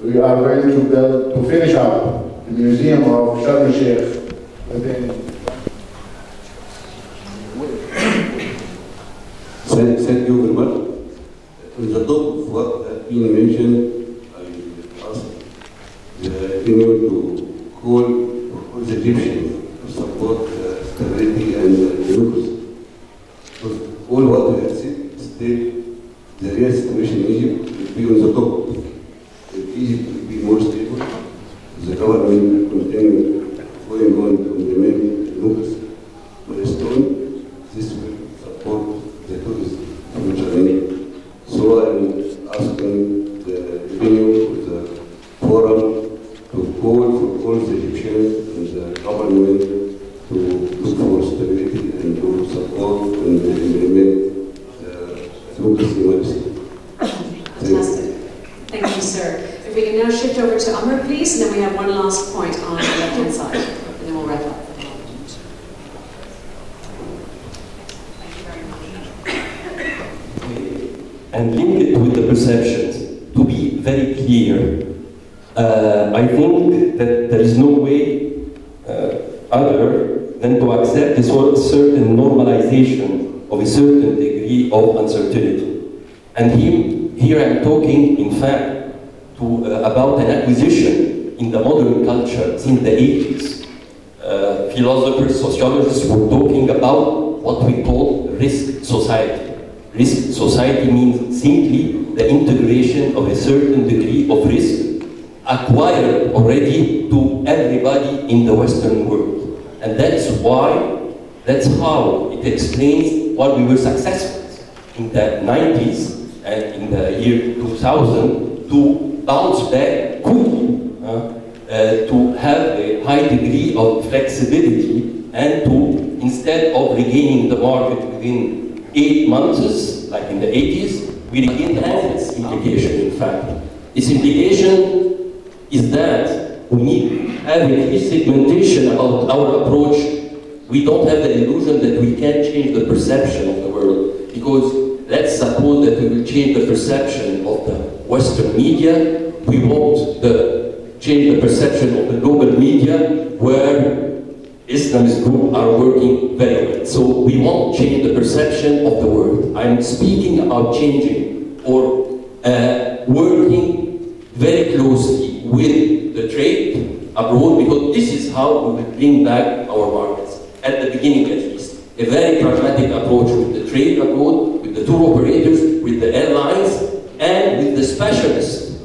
we are going to finish up the museum of Sharm el-Sheikh within. Thank you very much. On the top of what has been mentioned, I ask the Union to call for all the Egyptians to support stability and democracy. Because all what we have said, still the real situation in Egypt will be on the top. If Egypt will be more stable, the government will continue going on to implement democracy milestone, this will support the tourism future. So I'm asking the venue of the forum to call for all the Egyptians and the government to look for stability and to support and implement the democracy milestone. Fantastic. Thank you, sir. If we can now shift over to Amr, please, and then we have one last point on the left-hand side, and then we'll wrap up. And link it with the perceptions, to be very clear. I think that there is no way other than to accept a certain normalization of a certain degree of uncertainty. And here I'm talking, in fact, about an acquisition in the modern culture since the 80s. Philosophers, sociologists were talking about what we call risk society. Risk society means simply the integration of a certain degree of risk acquired already to everybody in the Western world. And that's how it explains why we were successful in the 90s and in the year 2000 to bounce back quickly, to have a high degree of flexibility, and to, instead of regaining the market within 8 months, like in the 80s, we regained the market. Its implication, in fact. Its implication is that we need to have a clear segmentation about our approach. We don't have the illusion that we can change the perception of the world, because let's suppose that we will change the perception of the Western media. We won't change the perception of the global media, where Islamist groups are working very well. So we won't change the perception of the world. I'm speaking about changing or working very closely with the trade abroad, because this is how we will bring back our markets, at the beginning at least. A very pragmatic approach with the trade abroad, with the tour operators, with the airlines, and with the specialist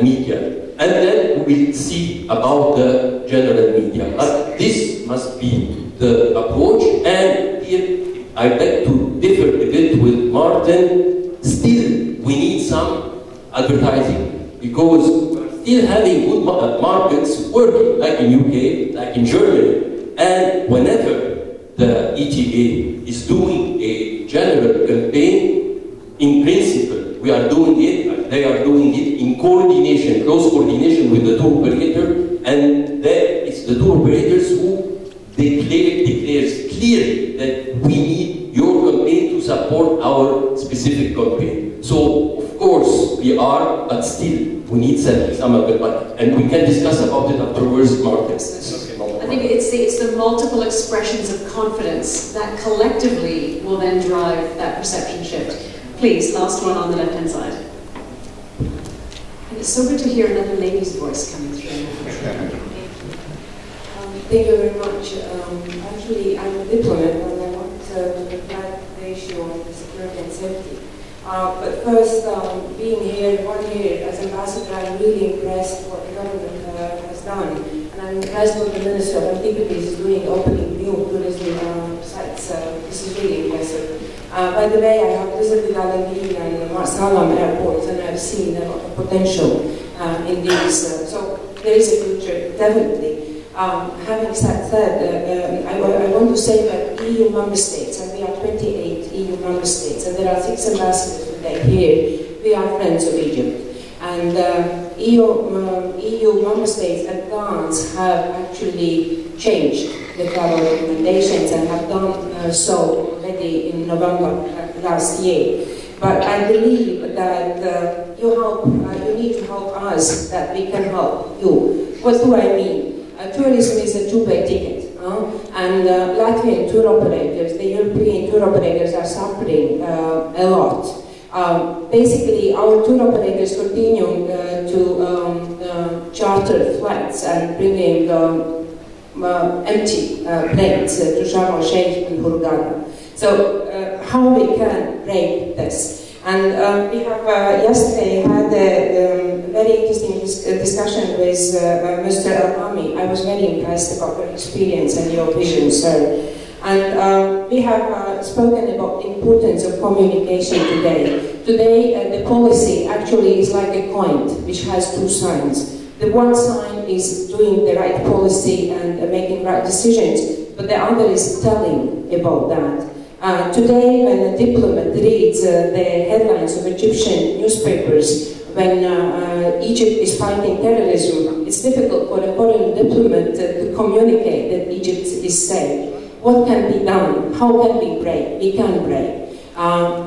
media. And then we'll see about the general media. But this must be the approach, and here I beg to differ a bit with Martin. Still, we need some advertising, because we're still having good markets working, like in UK, like in Germany. And whenever the ETA is doing a general campaign, in principle, we are doing it, they are doing it in coordination, close coordination with the tour operator, and then it's the tour operators who declares clearly that we need your campaign to support our specific campaign. So, of course, we are, but still, we need some of the money. And we can discuss about it afterwards, Marcus. I think it's the multiple expressions of confidence that collectively will then drive that perception shift. Please, last one on the left-hand side. And it's so good to hear another lady's voice coming through. Thank you very much. Actually, I'm a diplomat, and I want to reflect the issue of the security and safety. But first, being here 1 year as ambassador, I'm really impressed what the government has done. And I'm impressed what the Minister of Antiquities is doing, opening new tourism sites. This is really impressive. By the way, I have visited Al-Amin and Marsalam airports, and I've seen a lot of potential in these. So there is a future, definitely. Having said that, I want to say that EU member states, and we are 28 EU member states, and there are 6 ambassadors today here, we are friends of Egypt. And EU member states at glance have actually changed the travel recommendations and have done so already in November last year. But I believe that you need need to help us that we can help you. What do I mean? Tourism is a two-way ticket. And Latvian tour operators, the European tour operators are suffering a lot. Basically, our tour operators continue to charter flights and bringing empty planes to Sharm el-Sheikh and Hurghada. So how we can break this? And we have yesterday had a very interesting discussion with Mr. Elhami. I was very impressed about your experience and your vision, sir. And we have spoken about the importance of communication today. Today, the policy actually is like a coin which has two sides. The one side is doing the right policy and making right decisions, but the other is telling about that. Today, when a diplomat reads the headlines of Egyptian newspapers, when Egypt is fighting terrorism, it's difficult for a foreign diplomat to communicate that Egypt is safe. What can be done? How can we break? We can break.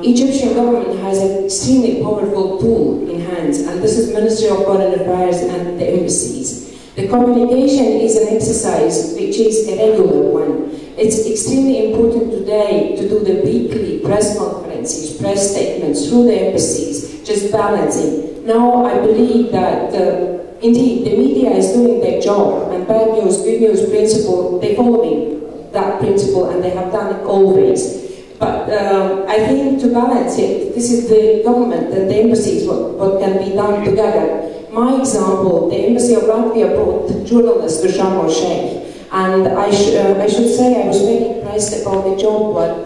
Egyptian government has an extremely powerful tool in hands, and this is Ministerial Foreign Affairs and the embassies. The communication is an exercise which is a regular one. It's extremely important today to do the weekly press conferences, press statements through the embassies, just balancing. Now I believe that indeed the media is doing their job, and bad news, good news principle, they're following that principle, and they have done it always. But I think to balance it, this is the government and the embassies, what can be done together. My example, the Embassy of Latvia brought journalists to Sharm el-Sheikh. And I should say I was very impressed about the job what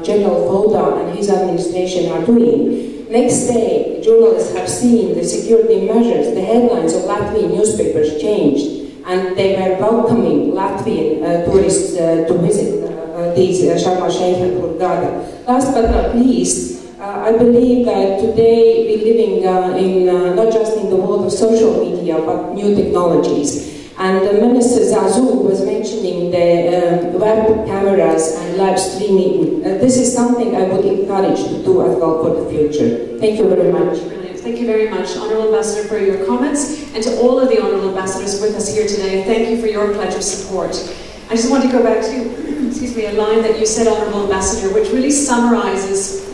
General Foda and his administration are doing. Next day, journalists have seen the security measures. The headlines of Latvian newspapers changed, and they were welcoming Latvian tourists to visit these Sharm el-Sheikh and Hurghada. Last but not least, I believe that today we're living in not just in the world of social media, but new technologies. And Minister Zazu was mentioning the web cameras and live streaming. This is something I would encourage to do as well for the future. Thank you very much. Brilliant. Thank you very much, Honourable Ambassador, for your comments. And to all of the Honourable Ambassadors with us here today, thank you for your pledge of support. I just want to go back to, excuse me, a line that you said, Honourable Ambassador, which really summarises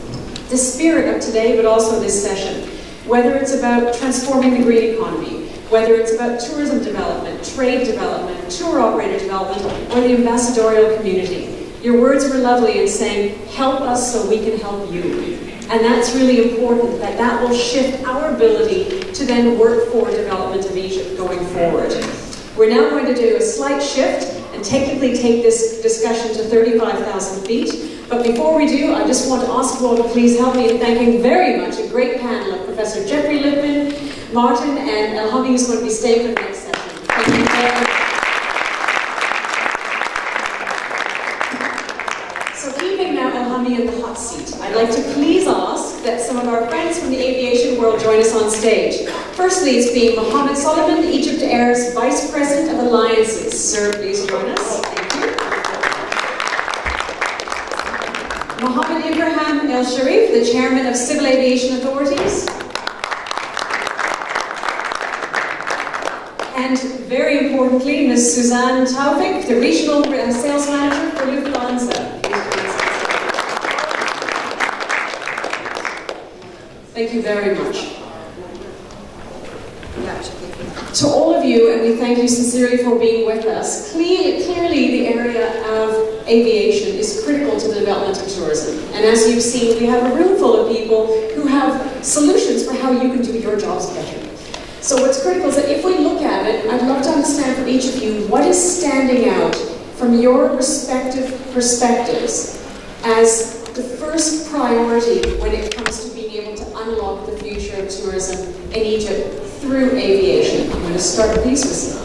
the spirit of today, but also this session. Whether it's about transforming the green economy, whether it's about tourism development, trade development, tour operator development, or the ambassadorial community. Your words were lovely in saying, help us so we can help you. And that's really important, that that will shift our ability to then work for development of Egypt going forward. We're now going to do a slight shift and technically take this discussion to 35,000 feet. But before we do, I just want to ask you all to please help me in thanking very much a great panel of Professor Jeffrey Lippman, Martin, and Elhami, who's going to be staying for the next session. Thank you very much. So leaving now Elhami in the hot seat, I'd like to please ask that some of our friends from the aviation world join us on stage. Firstly, it's being Mohammed Solomon, Egypt Air's Vice President of Alliances. Sir, please join us. Thank you. Mohammed Ibrahim El Sharif, the Chairman of Civil Aviation Authorities. And very importantly, Ms. Suzanne Taufik, the Regional Sales Manager for Lufthansa. Thank you very much. To all of you, and we thank you sincerely for being with us, clearly the area of aviation is critical to the development of tourism. And as you've seen, we have a room full of people who have solutions for how you can do your jobs better. So what's critical is that if we look at it, I'd love to understand from each of you what is standing out from your respective perspectives as the first priority when it comes to being able to unlock the future of tourism in Egypt through aviation. I'm going to start, please, with Suzanne.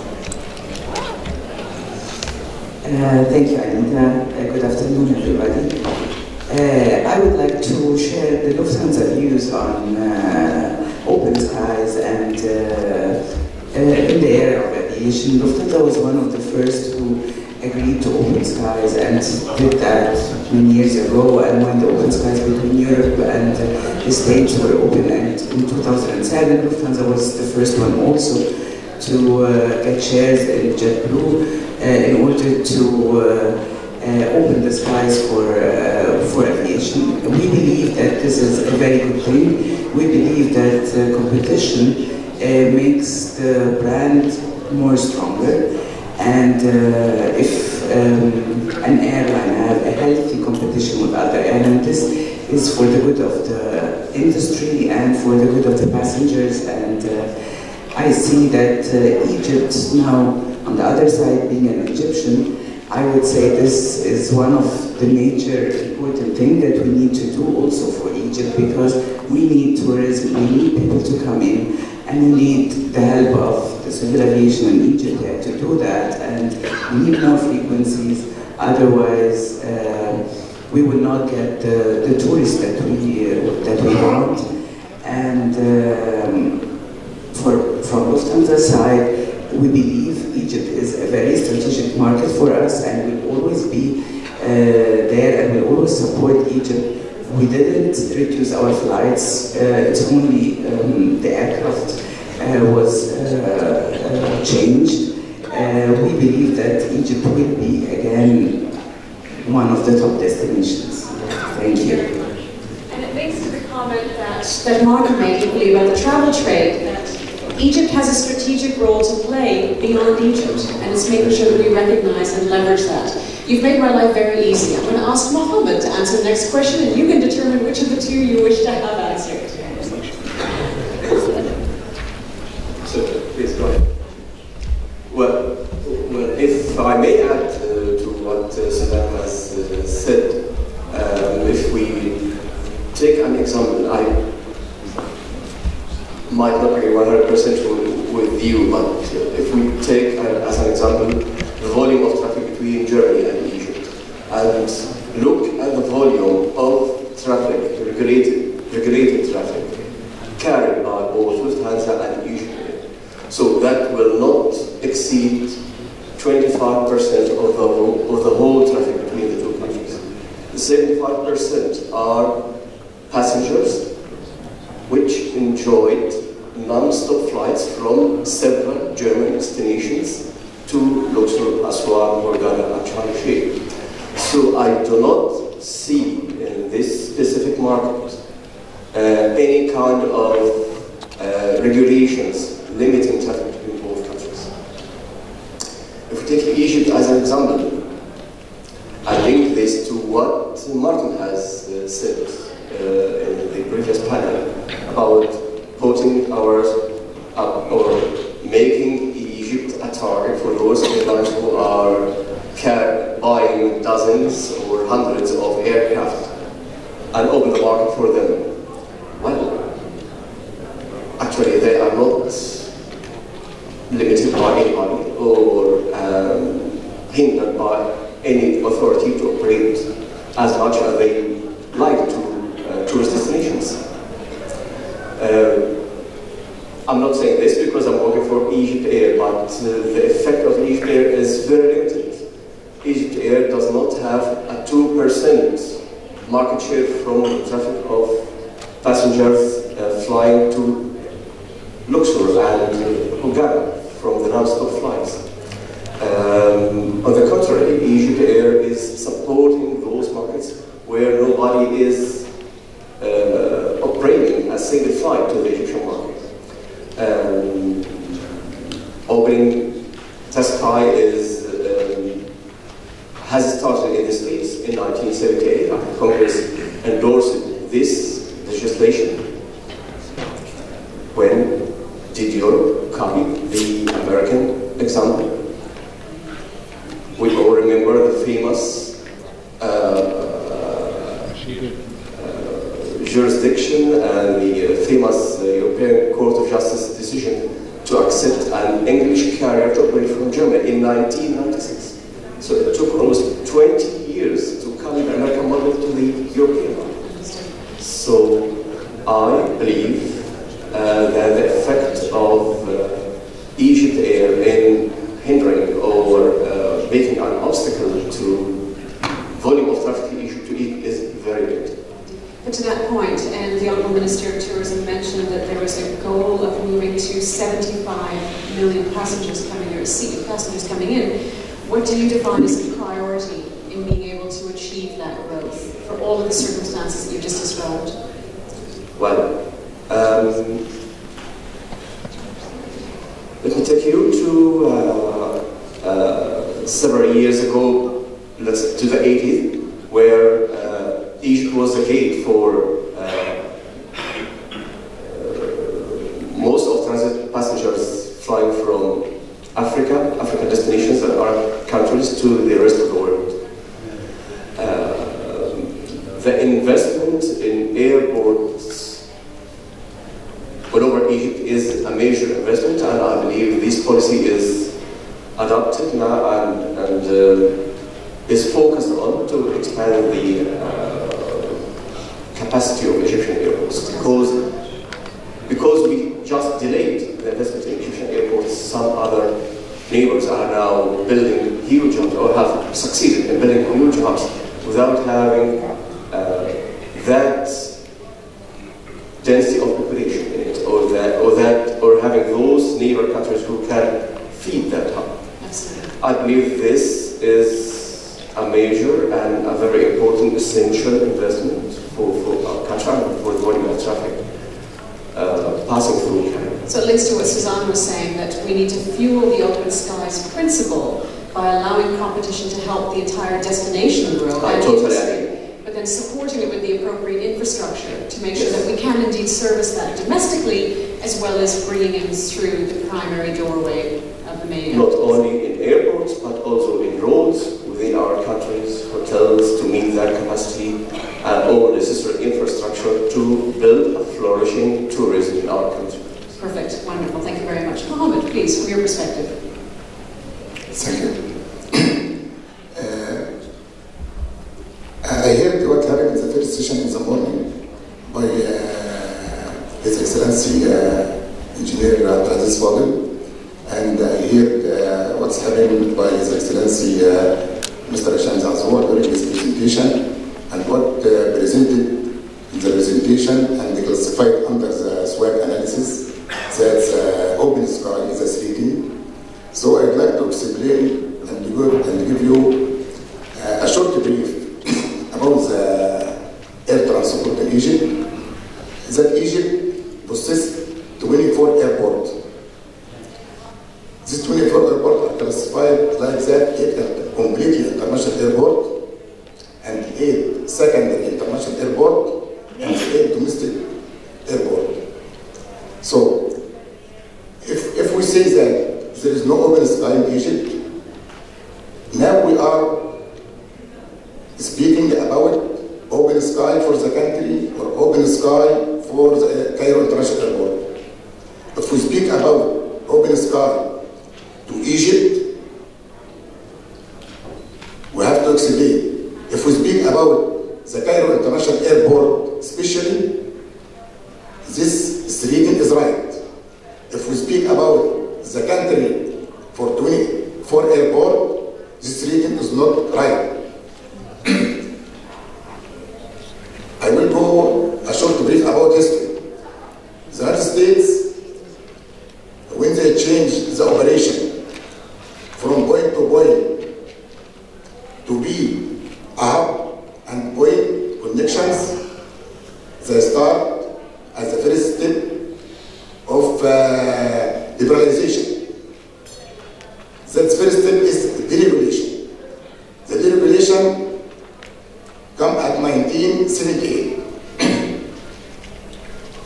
Thank you, Anita. Good afternoon, everybody. I would like to share the Lufthansa views on open skies and in the area of aviation. Lufthansa was one of the first who agreed to open skies and did that many years ago. And when the open skies between Europe and the States were open, and in 2007, Lufthansa was the first one also to get shares in JetBlue in order to open the skies for aviation. We believe that this is a very good thing. We believe that competition makes the brand more stronger, and if an airline have a healthy competition with other airlines, this is for the good of the industry and for the good of the passengers. And I see that Egypt now, on the other side, being an Egyptian, I would say this is one of the major important things that we need to do also for Egypt, because we need tourism, we need people to come in, and we need the help of the civil aviation in Egypt here to do that, and we need more frequencies, otherwise we will not get the tourists that we want. And from Lufthansa's side, we believe Egypt is a very strategic market for us, and will always be there, and will always support Egypt. We didn't reduce our flights, it's only the aircraft was changed. We believe that Egypt will be again one of the top destinations. Thank you. And it links to the comment that Martin made equally about the travel trade, that Egypt has a strategic role to play beyond Egypt, and it's making sure that we recognize and leverage that. You've made my life very easy. I'm going to ask Mohammed to answer the next question, and you can determine which of the two you wish to have answered. So, please go ahead. Well, if I may add to what Saddam has said, if we take an example, I might not agree 100% with you, but if we take as an example the volume of traffic between Germany and Egypt, and look at the volume of traffic, regulated traffic, carried by both Lufthansa and Egypt, so that will not exceed 25% of the whole traffic between the two countries. The 75% are passengers, which enjoyed non-stop flights from several German destinations to Luxor, Aswan, Hurghada, and Sharm el-Sheikh. So I do not see in this specific market any kind of regulations limiting traffic between both countries. If we take Egypt as an example, I link this to what Martin has said in the previous panel about putting or making Egypt a target for those airlines who are buying dozens or hundreds of aircraft and open the market for them. Well, actually they are not limited by anybody or hindered by any authority to operate as much as they like to tourist destinations. I'm not saying this because I'm working for Egypt Air, but the effect of Egypt Air is very limited. Egypt Air does not have a 2% market share from the traffic of passengers flying to Luxor and Hurghada from the non-stop flights. On the contrary, Egypt Air is supporting those markets where nobody is operating a single flight to the Egyptian market. Opening test flight has started in the States in 1978. Congress endorsed this legislation. When did Europe copy the American example? We all remember the famous jurisdiction and the famous European Court of Justice decision to accept an English carrier to operate from Germany in 1996. So it took almost 20 years to copy the American model to the European model. So I believe that the effect of Egypt Air in hindering or making an obstacle to 75 million passengers coming in, what do you define as a priority in being able to achieve that growth for all of the circumstances that you just described? Well, let me take you to several years ago, to the 80s, where Egypt was the gate for most of transit passengers flying from African destinations and Arab countries to the rest of the world. The investment in airports all over Egypt is a major investment, and I believe this policy is adopted now and is focused on to expand the capacity of Egyptian airports. Because we just delayed the investment in Egyptian airports, some other neighbors are now building huge hubs, or have succeeded in building huge hubs without having that density of population in it, or having those neighbor countries who can feed that hub. Absolutely. I believe this is a major and a very important, essential investment for our country and for the volume of traffic passing through Canada. So it links to what Suzanne was saying, that we need to fuel the open skies principle by allowing competition to help the entire destination grow. I totally agree. But then supporting it with the appropriate infrastructure to make sure that we can indeed service that domestically, as well as bringing in through the primary doorway of the main. Not only in airports, but also in roads within our countries, hotels, to meet that capacity, and all necessary infrastructure to build a flourishing tourism in our country. Perfect, wonderful, thank you very much. Mohammed, please, from your perspective. Thank you. I heard what happened in the first session in the morning by His Excellency Engineer Abdulaziz Fadel, and I heard what's happening by His Excellency Mr. Hisham Zanzouar during his presentation, and what presented in the presentation and classified under the SWAG analysis that open sky is a 3D. So I'd like to explain and give you a short brief about the air transport in Egypt. That Egypt possesses 24 airports. These 24 airports are classified like that: 8 completely international airport, and 8 secondary international airport, and 8 domestic airport. So, if we say that there is no open sky in Egypt, now we are speaking about open sky for the country or open sky for the Cairo International Airport. If we speak about open sky to Egypt, we have to explain. If we speak about the Cairo International Airport especially, this reading is right. If we speak about the country for 24 airport, this reading is not right. I will go a short brief about history. The United States, when they changed the operation from point to point to be a hub and point connections, they start as the first step of liberalization. That first step is deregulation. The deregulation come at 1978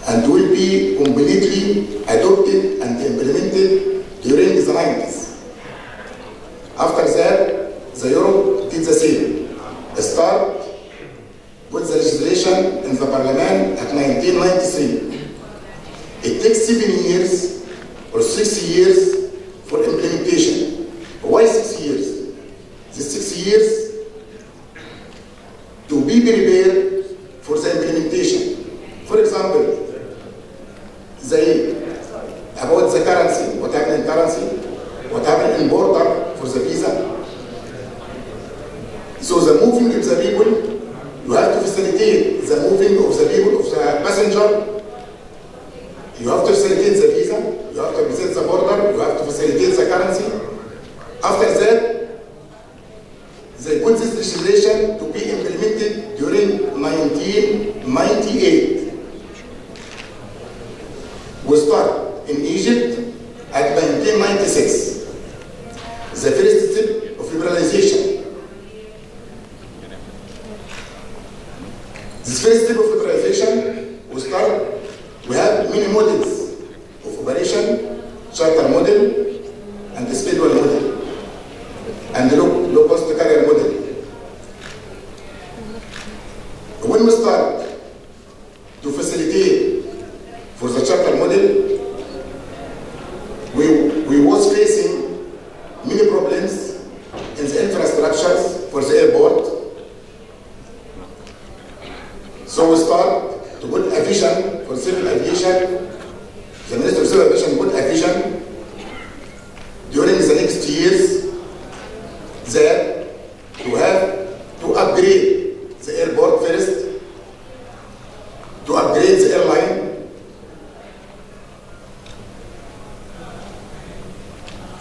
and will be completely adopted and implemented during the 90s. After that, the Europe did the same. Start with the legislation in the parliament at 1993. It takes 7 years or 6 years for implementation. Why 6 years? These 6 years to be prepared for the implementation. For example, about the currency, what happened in currency, what happened in border for the visa. So the moving of the people, you have to facilitate the moving of the people, of the passenger. You have to facilitate the visa, you have in Egypt at 1996. The first step of liberalization. This first step of liberalization, we have many models of operation, charter model, and the schedule model, and the low-cost carrier model. When we start to facilitate for the charter model, we was facing many problems in the infrastructures for the airport. So we start to put a vision for civil aviation. The Minister of Civil Aviation put a vision during the next years that to have to upgrade the airport first, to upgrade the airline.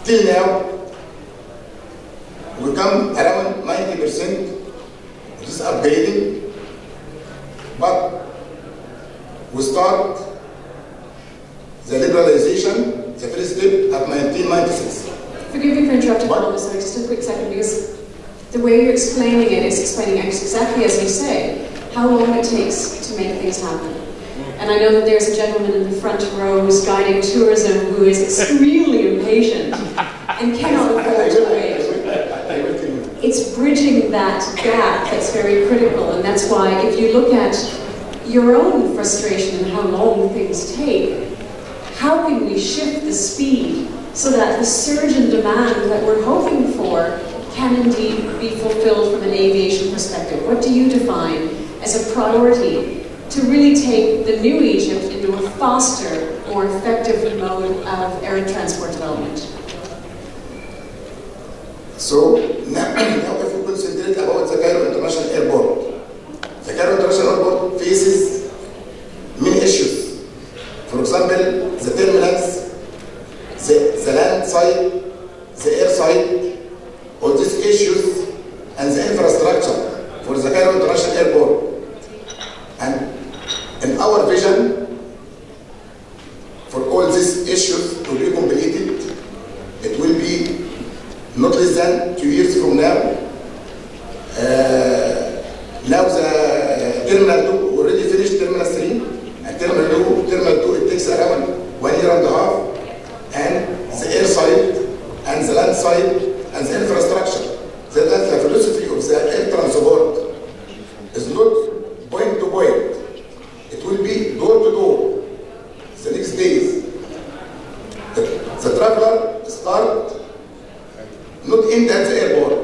Till now, we come around 90% of this upgrading, but we start the liberalization, the first step at 1996. Forgive me for interrupting, Officer, just a quick second, because the way you're explaining it is explaining exactly as you say, how long it takes to make things happen. And I know that there's a gentleman in the front row who's guiding tourism who is extremely impatient and cannot afford to wait. It's bridging that gap that's very critical, and that's why if you look at your own frustration and how long things take, how can we shift the speed so that the surge in demand that we're hoping for can indeed be fulfilled from an aviation perspective? What do you define as a priority to really take the new Egypt into a faster, more effective mode of air transport development? So now if we concentrate about the Cairo International Airport, the Cairo International Airport faces many issues. For example, the terminals, the land side, the air side, all these issues, and the infrastructure for the Cairo International Airport. And in our vision, for all these issues to be completed, it will be not less than 2 years from now. Now the Terminal 2 already finished Terminal 3, and Terminal 2 it takes around 1 year and a half, and the air side, and the land side, and the infrastructure. That's the philosophy of the air transport. It's not point to point. It will be door to door. The next days, the traveler start not end at the airport.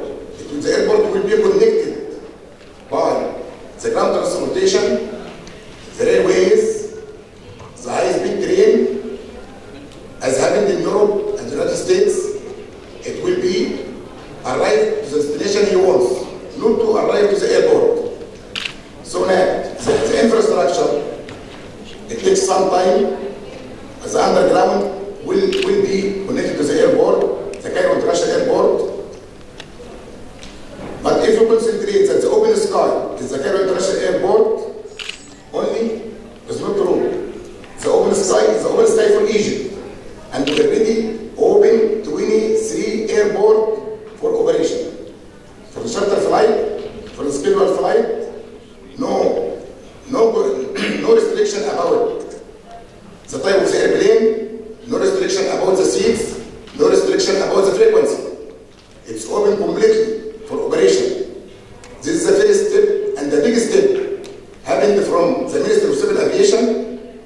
The airport will be connected by the ground transportation, the railways, the high-speed train, as happened in Europe and the United States. It will be arrive to the destination he wants, not to arrive to the airport. So now, the infrastructure, it takes some time. The underground will be connected to the airport, the Cairo International Airport. But if you concentrate that the open sky is the Cairo International Airport only, it's not true. The open sky is the open sky for Egypt. And we already open 23 airports for operation. For the charter flight, for the scheduled flight, no restriction about the type of the airplane, no restriction about the seats, no restriction about the frequency. It's open completely for operation. This is the first step, and the biggest step happened from the Minister of Civil Aviation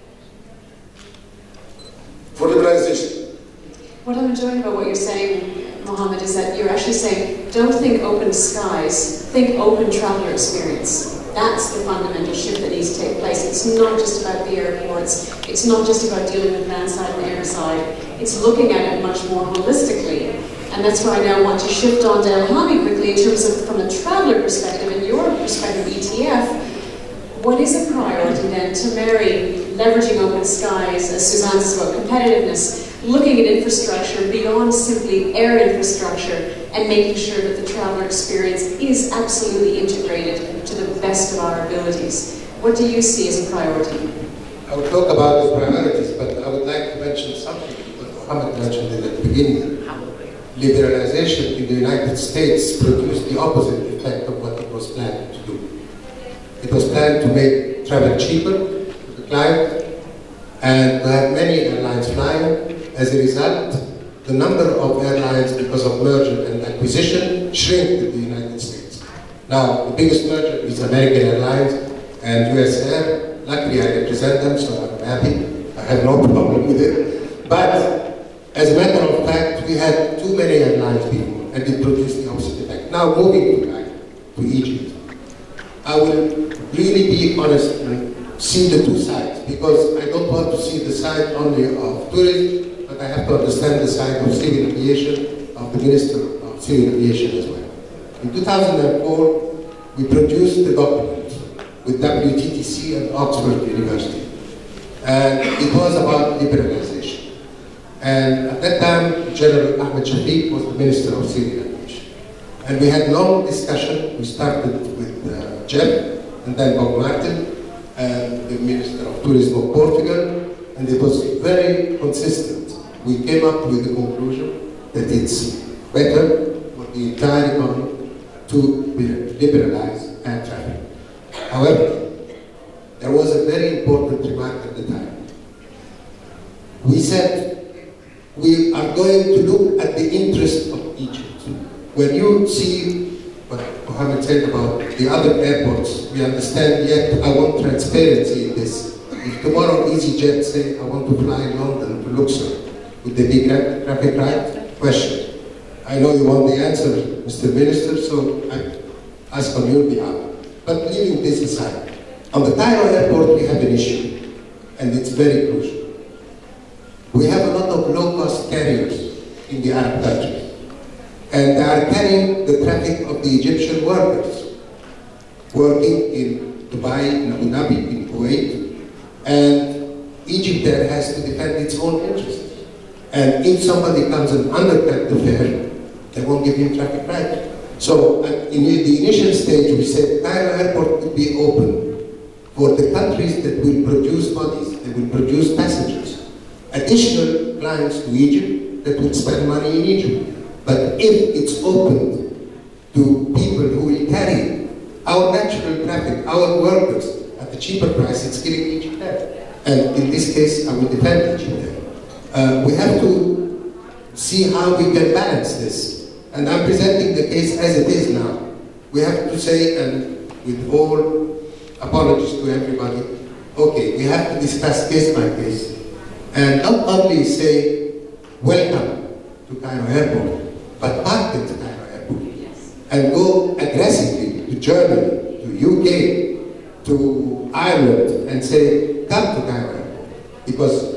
for liberalization. What I'm enjoying about what you're saying, Mohammed, is that you're actually saying, don't think open skies, think open traveler experience. That's the fundamental shift that needs to take place. It's not just about the airports. It's not just about dealing with land side and air side. It's looking at it much more holistically. And that's why I now want to shift on to Elhami quickly in terms of, from a traveler perspective and your perspective, ETF, what is a priority then to marry leveraging open skies, as Suzanne says about competitiveness, looking at infrastructure beyond simply air infrastructure and making sure that the traveler experience is absolutely integrated to the best of our abilities. What do you see as a priority? I would talk about the priorities, but I would like to mention something that Mohammed mentioned at the beginning. Liberalization in the United States produced the opposite effect of what it was planned to do. It was planned to make travel cheaper to the client and to have many airlines flying. As a result, the number of airlines, because of merger and acquisition, shrank in the United States. Now, the biggest merger is American Airlines and US Air. Luckily, I represent them, so I'm happy. I have no problem with it. But as a matter of fact, we had too many airlines before, and it produced the opposite effect. Now, moving to Egypt, I will really be honest and see the two sides, because I don't want to see the side only of tourism, but I have to understand the side of civil aviation, of the Minister of Civil Aviation as well. In 2004, we produced the document with WTTC and Oxford University. And it was about liberalization. And at that time, General Ahmed Shafiq was the Minister of Civil Aviation. And we had long discussion. We started with Jeff, and then Bob Martin, and the Minister of Tourism of Portugal, and it was very consistent. We came up with the conclusion that it's better for the entire economy to liberalize air traffic. However, there was a very important remark at the time. We said, we are going to look at the interest of Egypt. When you see what Mohammed said about the other airports, we understand, yet I want transparency in this. If tomorrow EasyJet say, I want to fly London to Luxor, would there be traffic light? Question. I know you want the answer, Mr. Minister, so I ask on your behalf. But leaving this aside, on the Cairo airport we have an issue, and it's very crucial. We have a lot of low-cost carriers in the Arab countries, and they are carrying the traffic of the Egyptian workers, working in Dubai, in Abu Dhabi, in Kuwait, and Egypt there has to defend its own interests. And if somebody comes and undercut the fare, they won't give him traffic right. So in the initial stage, we said Cairo airport could be open for the countries that will produce bodies, that will produce passengers, additional clients to Egypt that will spend money in Egypt. But if it's opened to people who will carry our natural traffic, our workers, at a cheaper price, it's killing Egypt there. And in this case, I will defend Egypt there. We have to see how we can balance this. And I'm presenting the case as it is now. We have to say, and with all apologies to everybody, okay, we have to discuss case by case. And not only say, welcome to Cairo Airport, but market Cairo Airport. And go aggressively to Germany, to UK, to Ireland, and say, come to Cairo Airport. Because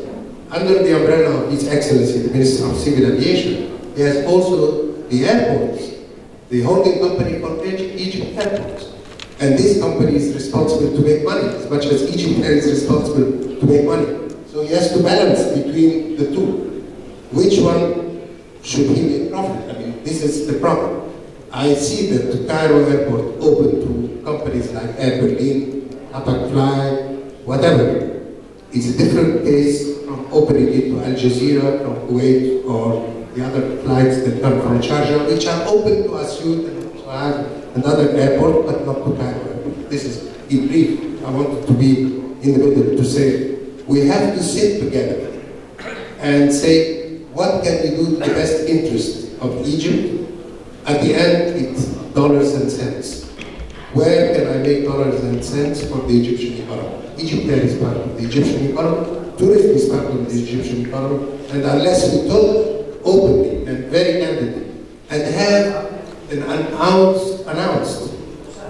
under the umbrella of His Excellency, the Minister of Civil Aviation, he has also the airports, the holding company for Egypt Airports. And this company is responsible to make money, as much as Egypt Air is responsible to make money. So he has to balance between the two. Which one should he make profit? I mean, this is the problem. I see that the Cairo Airport open to companies like Air Berlin, Hapag Fly, whatever. It's a different case from opening it to Al Jazeera, from Kuwait, or the other flights that come from Sharjah, which are open to Asyut and also have another airport, but not to Cairo. This is in brief. I wanted to be in the middle to say, we have to sit together and say, what can we do to the best interest of Egypt? At the end, it's dollars and cents. Where can I make dollars and cents for the Egyptian economy? Egypt is part of the Egyptian economy, tourism is part of the Egyptian economy, and unless we talk openly and very candidly and have an announced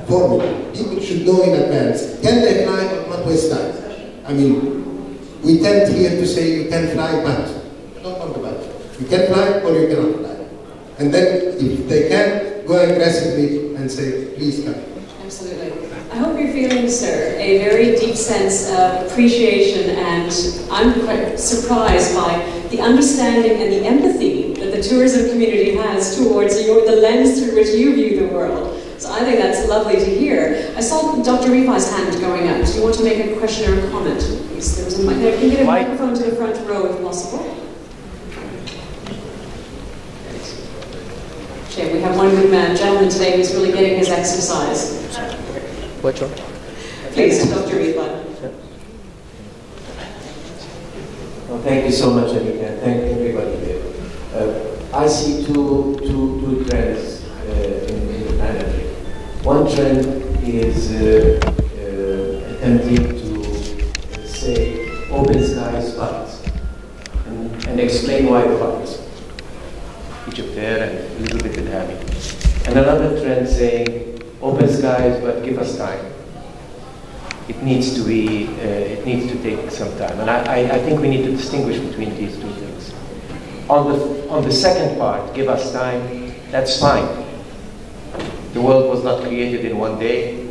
formula, people should know in advance, can they fly or not waste time? I mean, we tend here to say you can fly, but don't talk about it. You can fly or you cannot fly. And then if they can, go aggressively and say, please come. Absolutely. I hope you're feeling, sir, a very deep sense of appreciation, and I'm quite surprised by the understanding and the empathy that the tourism community has towards the lens through which you view the world. So I think that's lovely to hear. I saw Dr. Rifai's hand going up. Do you want to make a question or a comment, please? There was a mic. Can you get a microphone to the front row if possible? Okay, we have one good gentleman today who's really getting his exercise. Which one? Please, Dr. Rifai. Well, thank you so much, Anita. Thank everybody here. I see two trends in the panel. One trend is attempting to say open skies but, and explain why but. Egypt there and a little bit Ilhami. And another trend saying open skies but give us time. It needs to be, it needs to take some time. And I think we need to distinguish between these two things. On the second part, give us time, that's fine. The world was not created in one day.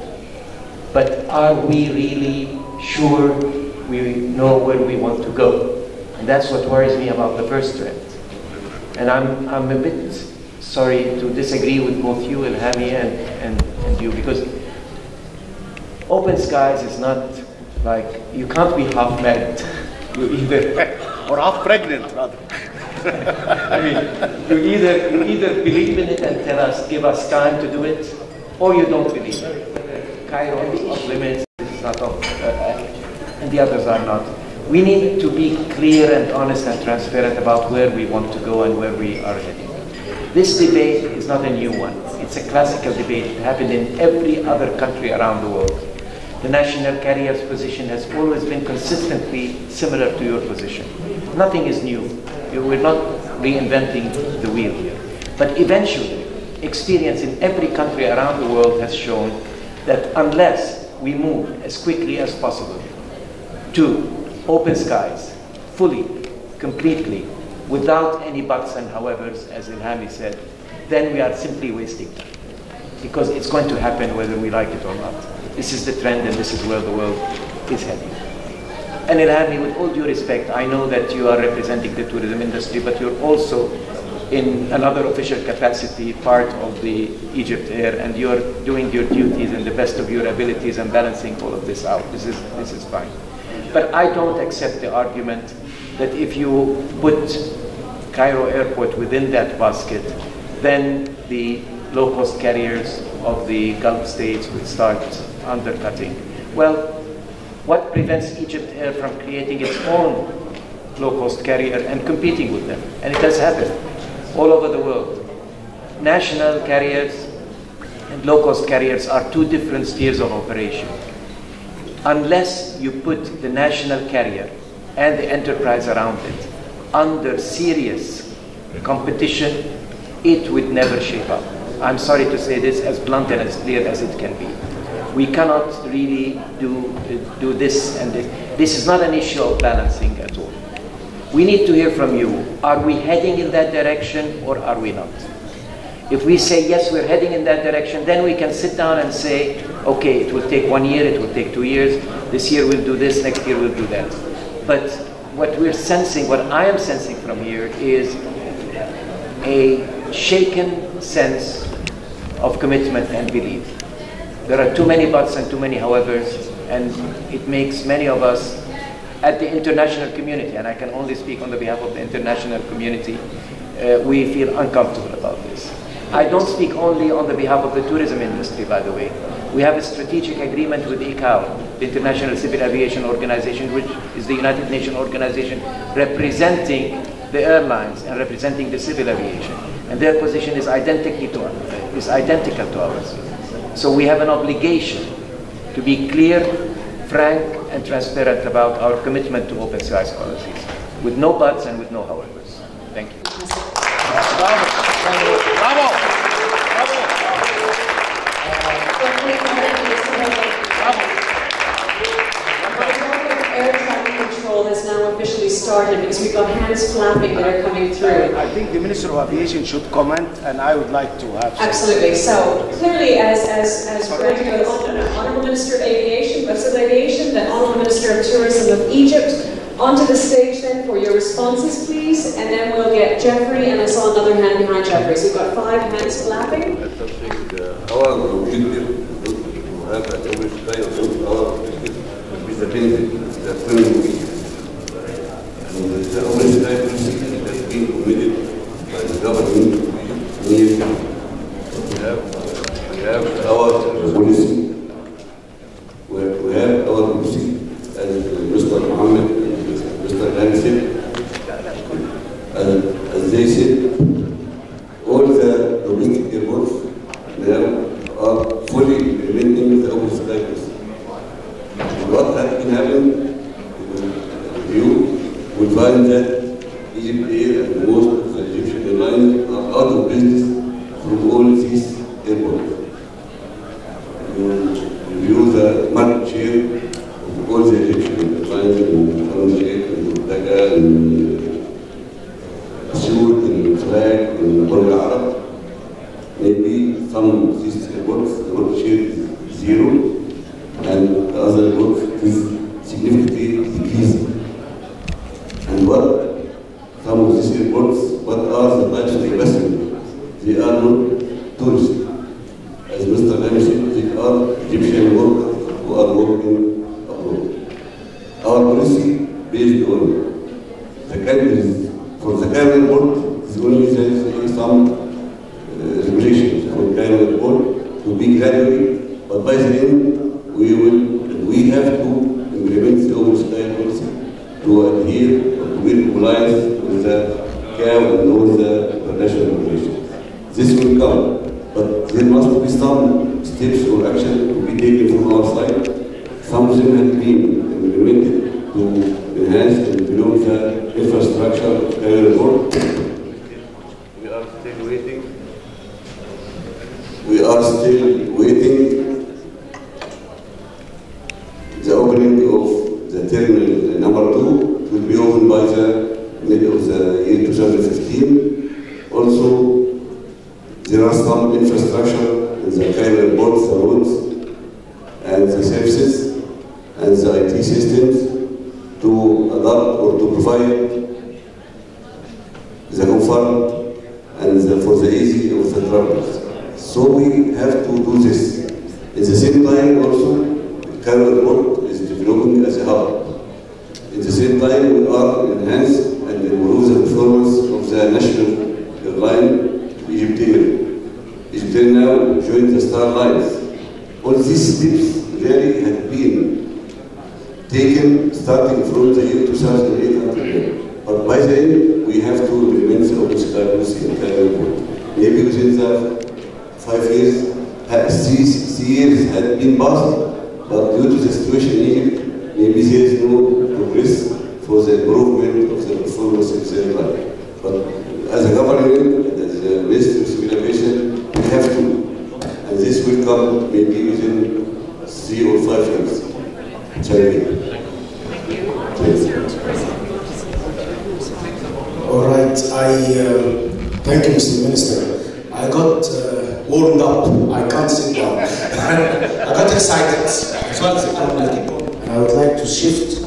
But are we really sure we know where we want to go? And that's what worries me about the first trend. And I'm a bit sorry to disagree with both you, Ilhami, and you, because open skies is not like, you can't be half married. You either, or half pregnant, rather. I mean, you either believe in it and tell us, give us time to do it, or you don't believe it. Cairo is off limits, this is not off, and the others are not. We need to be clear and honest and transparent about where we want to go and where we are heading. This debate is not a new one. It's a classical debate. It happened in every other country around the world. The national carrier's position has always been consistently similar to your position. Nothing is new. We're not reinventing the wheel here. But eventually, experience in every country around the world has shown that unless we move as quickly as possible to open skies, fully, completely, without any buts and howevers, as Ilhami said, then we are simply wasting time. Because it's going to happen whether we like it or not. This is the trend and this is where the world is heading. And Ilhami, with all due respect, I know that you are representing the tourism industry, but you're also in another official capacity part of the Egypt Air, and you're doing your duties in the best of your abilities and balancing all of this out. This is fine. But I don't accept the argument that if you put Cairo Airport within that basket, then the low-cost carriers of the Gulf states would start undercutting. Well, what prevents Egypt Air from creating its own low-cost carrier and competing with them? And it has happened all over the world. National carriers and low-cost carriers are two different spheres of operation. Unless you put the national carrier and the enterprise around it under serious competition, it would never shape up. I'm sorry to say this as blunt and as clear as it can be. We cannot really do this and this. This is not an issue of balancing at all. We need to hear from you. Are we heading in that direction or are we not? If we say, yes, we're heading in that direction, then we can sit down and say, okay, it will take 1 year, it will take 2 years, this year we'll do this, next year we'll do that. But what we're sensing, what I am sensing from here is a shaken sense of commitment and belief. There are too many buts and too many howevers, and it makes many of us at the international community, and I can only speak on the behalf of the international community, we feel uncomfortable about this. I don't speak only on the behalf of the tourism industry, by the way. We have a strategic agreement with ICAO, the International Civil Aviation Organization, which is the United Nations organization representing the airlines and representing the civil aviation. And their position is identical to ours. So we have an obligation to be clear, frank, and transparent about our commitment to open skies policies, with no buts and with no howevers. Thank you. Bravo! Bravo! Air traffic control has now officially started because we've got hands flapping that are coming through. I think the Minister of Aviation should comment, and I would like to have Absolutely. So clearly, as we're going to go to the Honourable Minister of Aviation, Civil Aviation, then Honourable Minister of Tourism of Egypt, onto the stage then for your responses, please, and then we'll get Jeffrey and us all saw another hand behind Jeffrey. So we've got 5 hands clapping. Our objective to have an average time of our objective with the benefit that will be. And the average time has been committed by the government near. We have our policy. We have our policy, as Mr. Mohammed and Mr. Lam said, as they said, all the domestic airports now are fully implementing the open sky policy. What has been happening, you will find that Egypt Air and most of the Egyptian airlines are out of business from all these airports. You review the market share of all the Egyptian airlines in Sharm el-Sheikh, in Dhaka, in Ashoud, in Flag, in Burj Al Arab. Maybe some of these airports, the market share is 0, and the other airports is significantly decreasing. And what some of these airports, what are the types of investment? They are not tourists. As Mr. Lam said, they are Egyptian workers who are working abroad. Our policy based on the countries, for the Cairo airport, is only there is some regulations for Cairo airport to be gradually, but by the end we have to implement the open sky policy to adhere or to be compliant with the CAO and all the international regulations. This will come, but there must be some steps or action to be taken from our side. Some of them have been implemented to enhance and develop the infrastructure of Cairo airport. We are still waiting. We are still waiting the opening of the terminal number 2 will be opened by the middle of the year 2015. Also, there are some infrastructure in the Cairo airport, the roads and the services and the IT systems to adapt or to provide the comfort and for the easy of the travelers. So we have to do this. At the same time also, Cairo airport is developing as a hub. At the same time, we are enhance and improve the performance of the national airline, Egypt Air. Egypt Air now joined the Star Lines. All these steps really have been taken starting from the year 2008 until now. But by the end, we have to implement the open sky policy in Cairo airport. Maybe within the 5 years, 6 years had been passed, but due to the situation in Egypt, maybe there is no progress for the improvement of the performance of the airline. But as a government, as a Ministry of Civil Aviation, we have to. And this will come maybe within 3 or 5 years. Thank you. All right, thank you, Mr. Minister. I got warmed up. I can't sit down. I got excited. And I would like to shift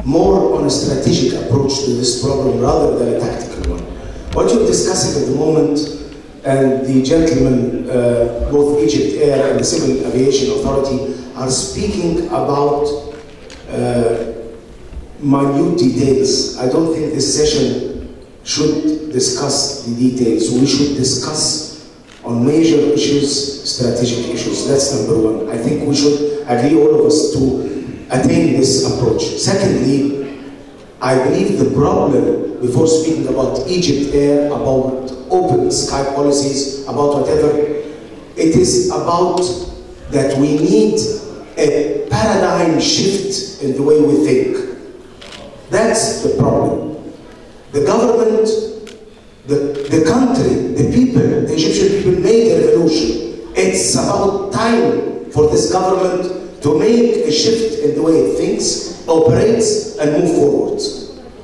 more on a strategic approach to this problem rather than a tactical one. What you're discussing at the moment, and the gentlemen, both Egypt Air and the Civil Aviation Authority, are speaking about minute details. I don't think this session should discuss the details. We should discuss on major issues, strategic issues. That's number one. I think we should agree, all of us, to attain this approach. Secondly, I believe the problem, before speaking about Egypt Air, about open sky policies, about whatever, it is about that we need a paradigm shift in the way we think. That's the problem. The government, the country, the people, the Egyptian people made a revolution. It's about time for this government to make a shift in the way it thinks, operates, and move forward.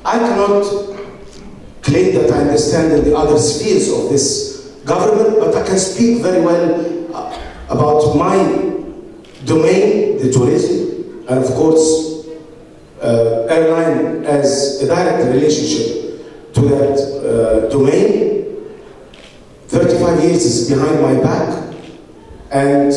I cannot claim that I understand in the other spheres of this government, but I can speak very well about my domain, the tourism, and of course, airline as a direct relationship to that domain. 5 years is behind my back, and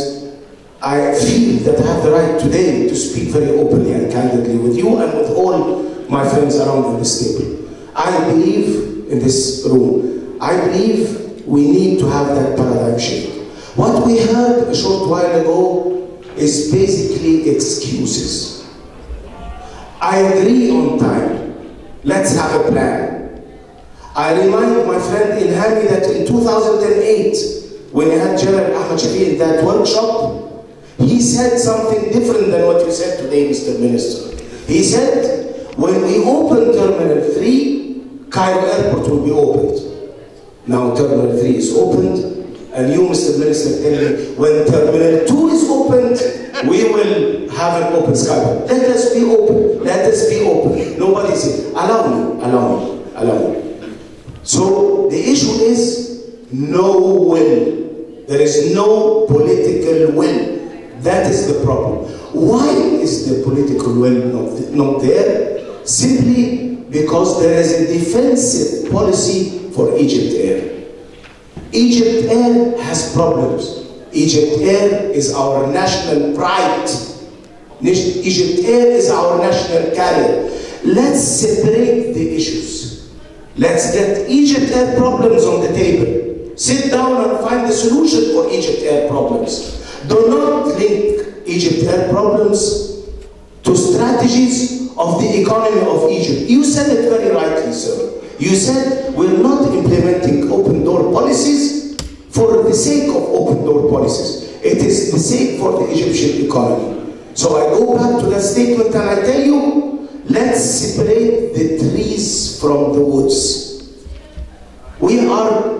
I feel that I have the right today to speak very openly and candidly with you and with all my friends around this table. I believe in this room. I believe we need to have that paradigm shift. What we heard a short while ago is basically excuses. I agree on time. Let's have a plan. I remind my friend Ilhami that in 2008, when he had General Ahmed Shafii in that workshop, he said something different than what you said today, Mr. Minister. He said, when we open Terminal 3, Cairo Airport will be opened. Now Terminal 3 is opened, and you, Mr. Minister, tell me, when Terminal 2 is opened, we will have an open sky. Let us be open. Let us be open. Nobody says, allow me. So the issue is no will. There is no political will. That is the problem. Why is the political will not there? Simply because there is a defensive policy for Egypt Air. Egypt Air has problems. Egypt Air is our national pride. Egypt Air is our national carrier. Let's separate the issues. Let's get Egypt Air problems on the table. Sit down and find the solution for Egypt Air problems. Do not link Egypt Air problems to strategies of the economy of Egypt. You said it very rightly, sir. You said we're not implementing open door policies for the sake of open door policies. It is the sake for the Egyptian economy. So I go back to that statement and I tell you, let's separate the trees from the woods. We are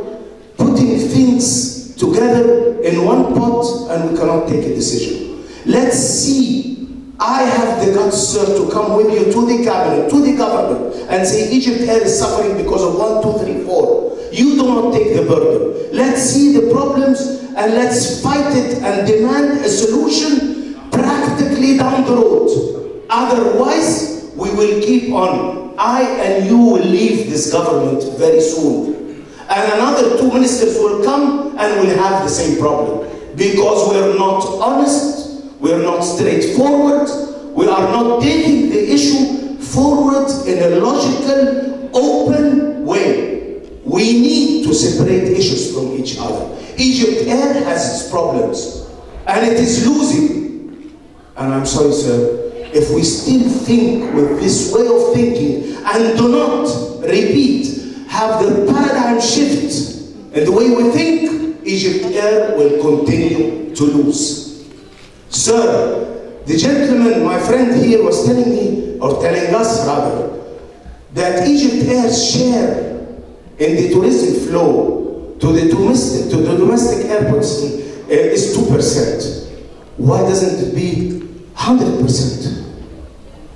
putting things together in one pot and we cannot take a decision. Let's see. I have the guts, sir, to come with you to the cabinet, to the government, and say Egypt Air is suffering because of 1, 2, 3, 4. You do not take the burden. Let's see the problems and let's fight it and demand a solution practically down the road. Otherwise, we will keep on. I and you will leave this government very soon. And another 2 ministers will come and we'll have the same problem. Because we're not honest, we're not straightforward, we are not taking the issue forward in a logical, open way. We need to separate issues from each other. Egypt Air has its problems, and it is losing. And I'm sorry, sir, if we still think with this way of thinking and do not, repeat, have the paradigm shift in the way we think, Egypt Air will continue to lose. Sir, the gentleman, my friend here, was telling me, or telling us rather, that Egypt Air's share in the tourism flow to the domestic airports is 2%. Why doesn't it be 100%?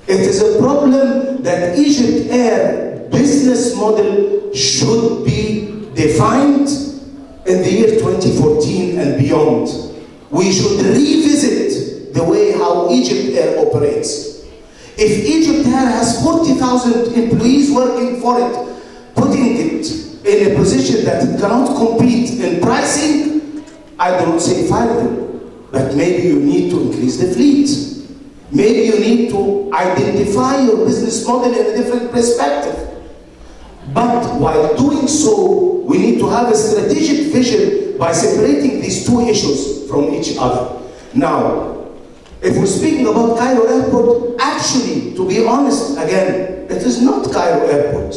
It is a problem that Egypt Air business model should be defined in the year 2014 and beyond. We should revisit the way how Egypt Air operates. If Egypt Air has 40,000 employees working for it, putting it in a position that it cannot compete in pricing, I don't say fire them, but maybe you need to increase the fleet. Maybe you need to identify your business model in a different perspective. But while doing so, we need to have a strategic vision by separating these 2 issues from each other. Now, if we're speaking about Cairo Airport, actually, to be honest, again, it is not Cairo Airport.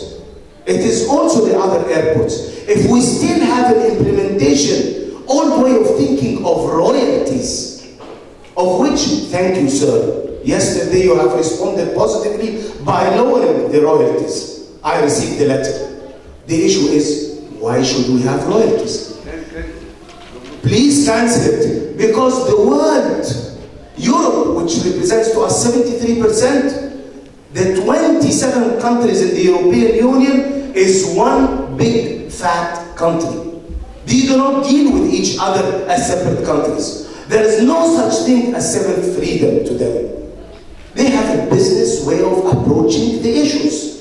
It is also the other airports. If we still have an implementation, old way of thinking of royalties, of which, thank you, sir, yesterday you have responded positively by lowering the royalties. I received the letter. The issue is, why should we have royalties? Please cancel it, because the world, Europe, which represents to us 73%, the 27 countries in the European Union is one big fat country. They do not deal with each other as separate countries. There is no such thing as seventh freedom to them. They have a business way of approaching the issues.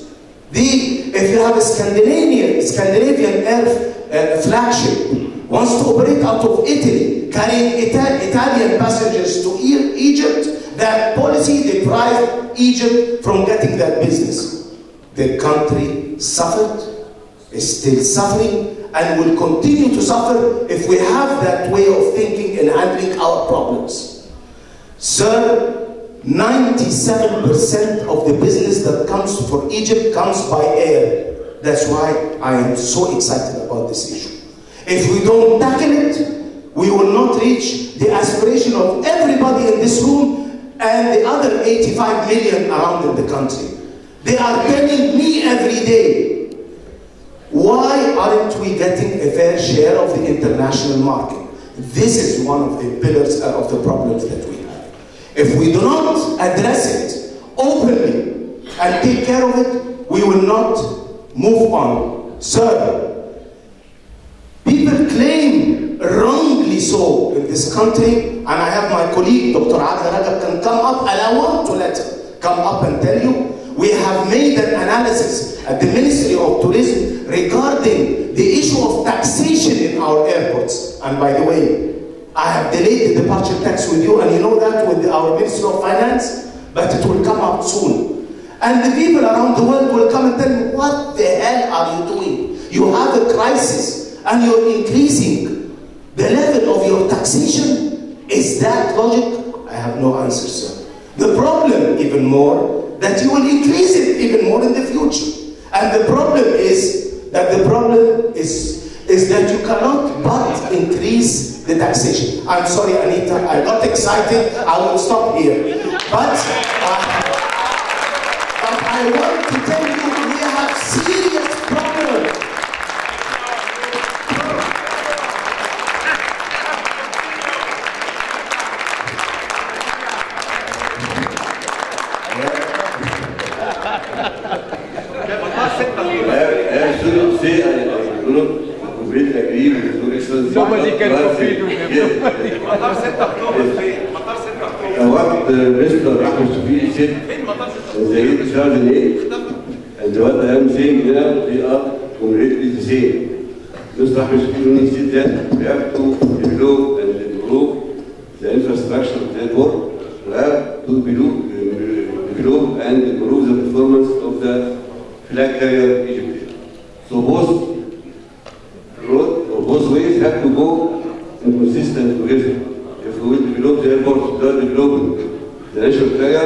If you have a Scandinavian air flagship, wants to operate out of Italy, carrying Italian passengers to Egypt. That policy deprived Egypt from getting that business. The country suffered, is still suffering, and will continue to suffer if we have that way of thinking and handling our problems. Sir, 97% of the business that comes for Egypt comes by air. That's why I am so excited about this issue. If we don't tackle it, we will not reach the aspiration of everybody in this room and the other 85 million around in the country. They are telling me every day, why aren't we getting a fair share of the international market? This is one of the pillars of the problems that we have. If we do not address it openly and take care of it, we will not move on. Sir, people claim, wrongly so, in this country, and I have my colleague, Dr. Adel Rajab, can come up, and I want to let him come up and tell you, we have made an analysis at the Ministry of Tourism regarding the issue of taxation in our airports. And by the way, I have delayed the departure tax with you, and you know that with our Ministry of Finance, but it will come up soon. And the people around the world will come and tell me, what the hell are you doing? You have a crisis, and you're increasing the level of your taxation. Is that logic? I have no answer, sir. The problem, even more, that you will increase it even more in the future. And the problem is that you cannot but increase the taxation. I'm sorry, Anita, I got excited. I will stop here. But I want to tell you, we have serious problems. Nobody can compete with him. What Mr. Rahman said, they are charging, and what I am saying now, they are completely the same. Mr. Rahman said that we have to develop and improve the infrastructure of the airport. We have to develop and improve the performance of the flag carrier Egypt. So both ways have to go inconsistent together. If we will develop the airport without developing the national carrier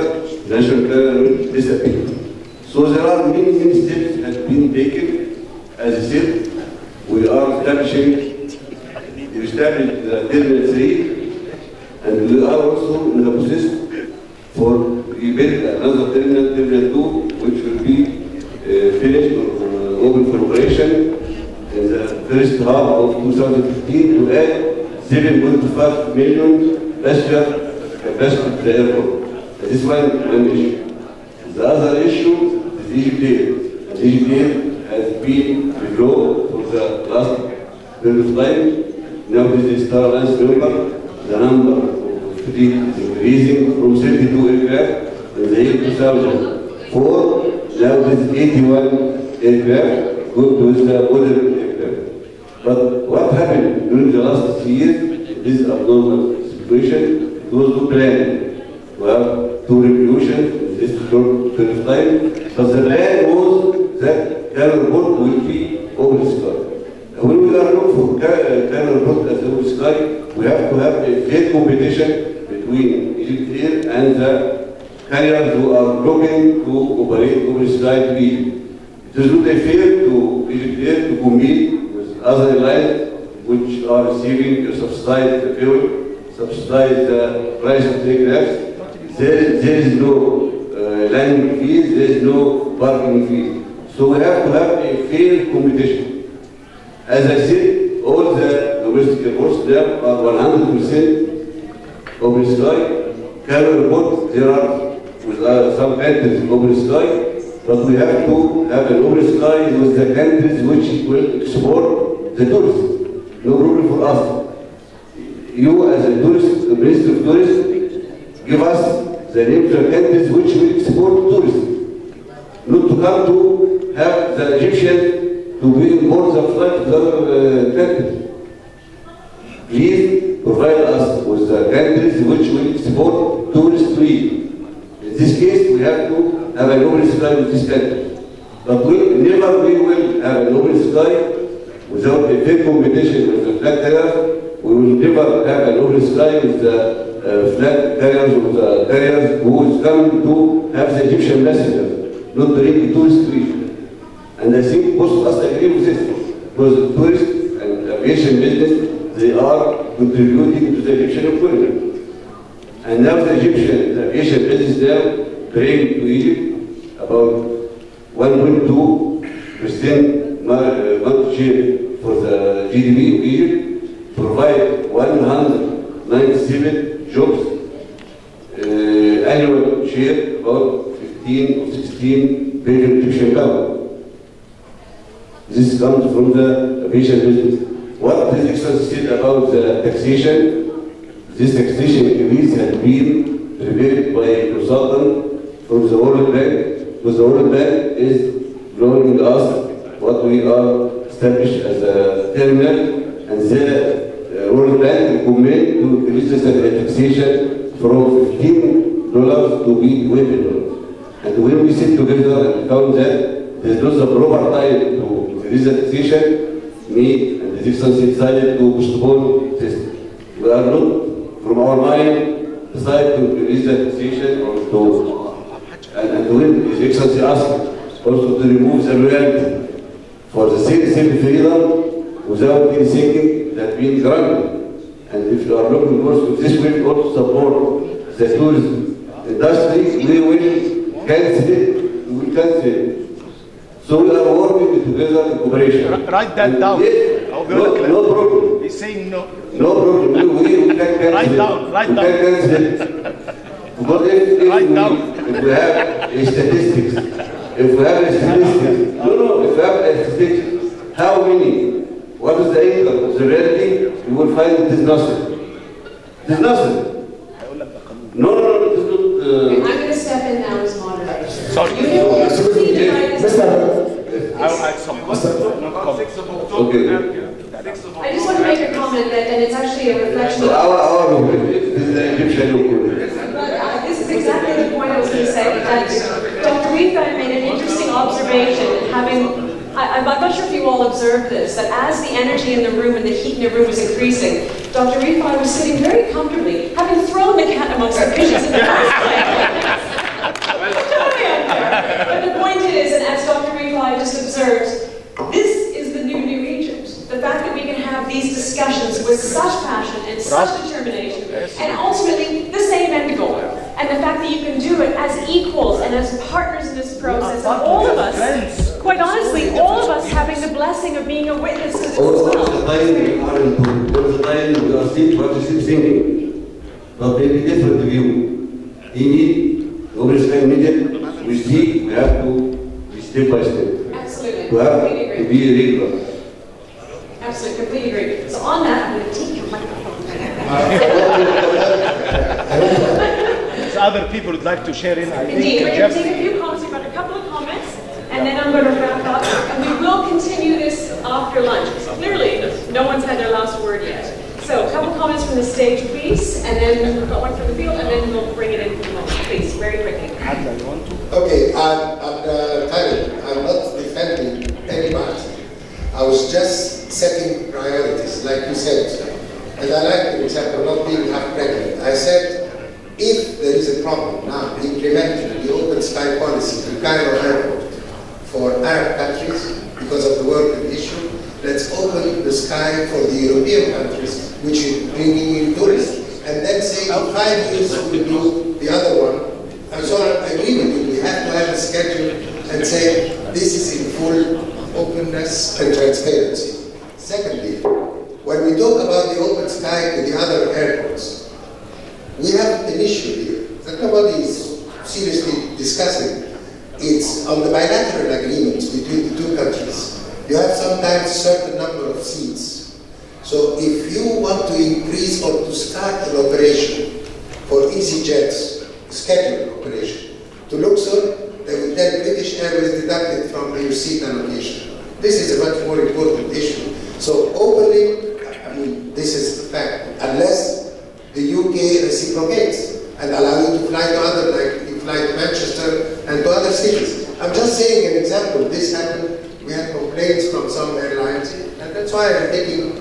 will disappear. So there are many steps that have been taken. As I said, we are established the Terminal 3, and we are also in the process for rebuild another Terminal 2, which will be finished or open for operation in the first half of 2015 to add 7.5 million passenger capacity to the airport. This is one issue. The other issue is Egypt. And Egypt has been below for the last period of time. Now this is Star Alliance member. The number of fleet is increasing from 32 aircraft in the year 2004. Now this is 81 aircraft going to the modern aircraft. But what happened during the last 3 years, this abnormal situation, it was no plan. We have two revolutions in this short period of time, but the plan was that airport will be open sky. When we are looking for airport as open sky, we have to have a fair competition between Egypt Air and the carriers who are looking to operate open sky to Egypt. It is not fair to Egypt Air to compete with other airlines which are receiving subsidized fuel, subsidized price of aircraft. There is no landing fees, there is no parking fees. So we have to have a fair competition. As I said, all the domestic airports there are 100% open sky. Carrier airport, there are with some countries open sky, but we have to have an open sky with the countries which will export the tourists. No problem for us. You as a tourist, the Minister of Tourism, give us the names of countries which will export tourists. Not to come to have the Egyptians to be import the flight to other countries. provide us with the countries which will support tourist trade. In this case, we have to have an open sky with this country. But we will have an open sky without a fair competition with the flag carriers. We will never have an open sky with the flag carriers or the carriers who is coming to have the Egyptian messengers, not to bring the tourist trade. And I think most of us agree with this, because tourists and aviation business, they are contributing to the Egyptian economy. And now the aviation business now bring to Egypt about 1.2% market share for the GDP of Egypt, provide 197 jobs, annual share about 15 or 16 billion Egyptian pounds. This comes from the aviation business. What His Excellency said about the taxation, this taxation increase has been prepared by a consultant from the World Bank, because the World Bank is growing us what we are established as a terminal, and the World Bank recommend to increase the taxation from $15 to be $20. And when we sit together and found that there is not the proper time to increase the taxation, me and the Excellency decided to postpone this. We are not, from our mind, decided to increase the taxation or to, and when His Excellency asked also to remove the reality for the same freedom without any thinking that being granted. And if you are looking for this will also support the tourism industry, we will cancel it. We will cancel it. So we are working together in cooperation. Write that down. Yes, no problem. He's saying no. No problem. We can cancel Write it. down. Write we down. can cancel it. But if we have a statistics, if we have a statistics, if we have a statistics, how many? What is the income of the reality? You will find it is nothing. It is nothing. No, it is not. I'm going to step in now as moderator. Sorry. You can proceed to write this. Okay. I just want to make a comment that, and it's actually a reflection of... Our this is the Egyptian local. This is exactly the point I was going to say, that Dr. Rifa made an interesting observation, I'm not sure if you all observed this, that as the energy in the room and the heat in the room was increasing, Dr. Rifa was sitting very comfortably, having thrown the cat amongst the pigeons in the first place. Totally unfair. But the point is, and as Dr. Rifa just observed, this is the new Egypt. The fact that we can have these discussions with such passion and such determination, and ultimately the same end goal. And the fact that you can do it as equals and as partners in this process, and all of us, quite honestly, all of us having the blessing of being a witness to this as well. All the time we are still thinking, but maybe different view. In need, over the media, we see we have to be step by step. Absolutely. We have to be regular. Absolutely, completely agree. So on that, I'm going to take your microphone. So other people would like to share in. Indeed, we're going to take a few comments. We've got a couple of comments, and then I'm going to wrap up. And we will continue this after lunch. Clearly, no one's had their last word yet. So a couple of comments from the stage, please, and then we've got one from the field, and then we'll bring it in from the moment. Please, very quickly. Okay, I'm not defending any party. I was just setting priorities, like you said. And I like the example of not being half pregnant. I said, if there is a problem now implementing the open sky policy to Cairo Airport for Arab countries because of the world issue, let's open the sky for the European countries, which is bringing in tourists, and then say in 5 years we will do the other one. And so I agree with you, we have to have a schedule and say this is in full openness and transparency. Secondly, when we talk about the open sky to the other airports, we have an issue here that nobody is seriously discussing. It's on the bilateral agreements between the two countries. You have sometimes a certain number of seats. So if you want to increase or to start an operation for EasyJet's scheduled operation to Luxor, they will then British Airways deduct it from your seat allocation. This is a much more important issue. So opening, I mean, this is the fact. Unless why I'm taking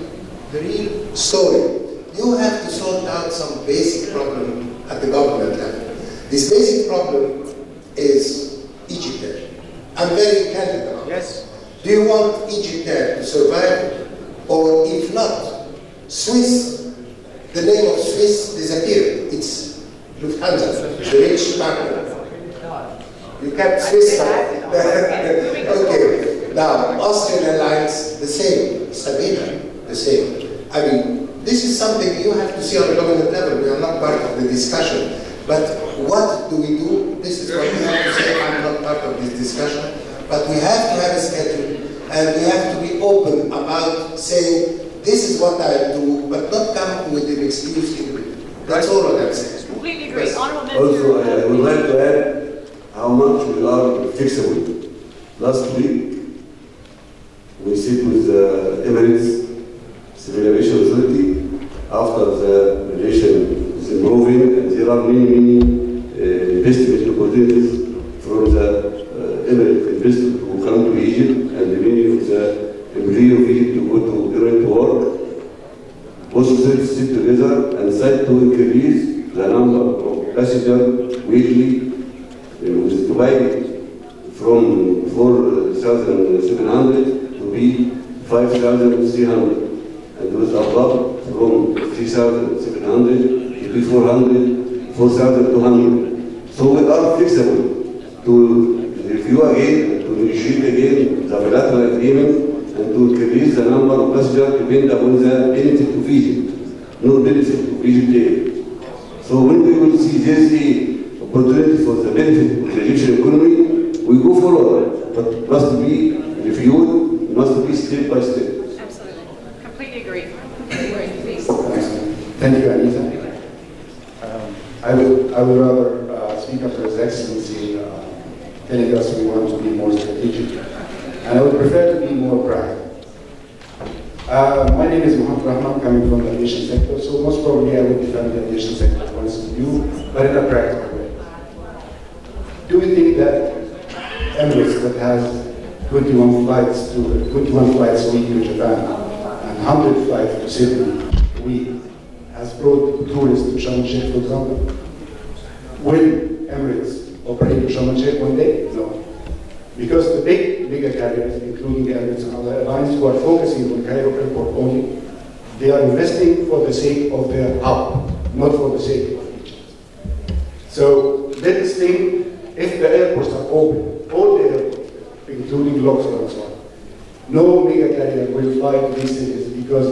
the real story. You have to sort out some basic problem at the government level. This basic problem is Egypt. I'm very candid about it. Yes. Do you want Egypt to survive? Or if not, Swiss, the name of Swiss disappeared. It's Lufthansa, the rich partner. You kept Swiss. Okay. Now, Austrian Airlines, the same. Sabina, the same. I mean, this is something you have to see on the government level. We are not part of the discussion. But what do we do? This is what we have to say. I'm not part of this discussion. But we have to have a schedule, and we have to be open about saying, this is what I do, but not come with an excuse. That's all what I'm saying. Completely agree. Yes. Honourable Member. Also, I would like to add how much we are flexible. Last week, we sit with the Emirates Civil Aviation Authority after the relation is improving, and there are many investment opportunities from the Emirates investors who come to Egypt, and many of the employees of Egypt to go to Iran to work. Both authorities sit together and decide to increase the number of passengers weekly with Dubai from 4,700 to be 5,300, and with above from 3,700 to be 4,200. So we are flexible to review again, to negotiate again the bilateral agreement, and to increase the number of passengers depending upon the benefit of Egypt, not benefit of Egypt. So when we will see there's the opportunity for the benefit of the Egyptian economy, we go forward, but it must be reviewed, it must be step by step. Absolutely. Completely agree. Please. Thank you, Anita. I would rather speak after His Excellency telling us we want to be more strategic. And I would prefer to be more practical. My name is Mohammed Rahman, coming from the aviation sector, so most probably I would defend the aviation sector points of view, but in a practical way. Do we think that Emirates, that has 21 flights a week to Japan and 100 flights to Sydney a week, has brought tourists to Sharm el-Sheikh, for example? Will Emirates operate to Sharm el-Sheikh one day? No. Because the bigger carriers, including Emirates and other airlines who are focusing on Cairo Airport only, they are investing for the sake of their hub, not for the sake of Egypt. So let us think, if the airports are open, all the airports, including Luxor and so on, no mega carrier will fly to these cities because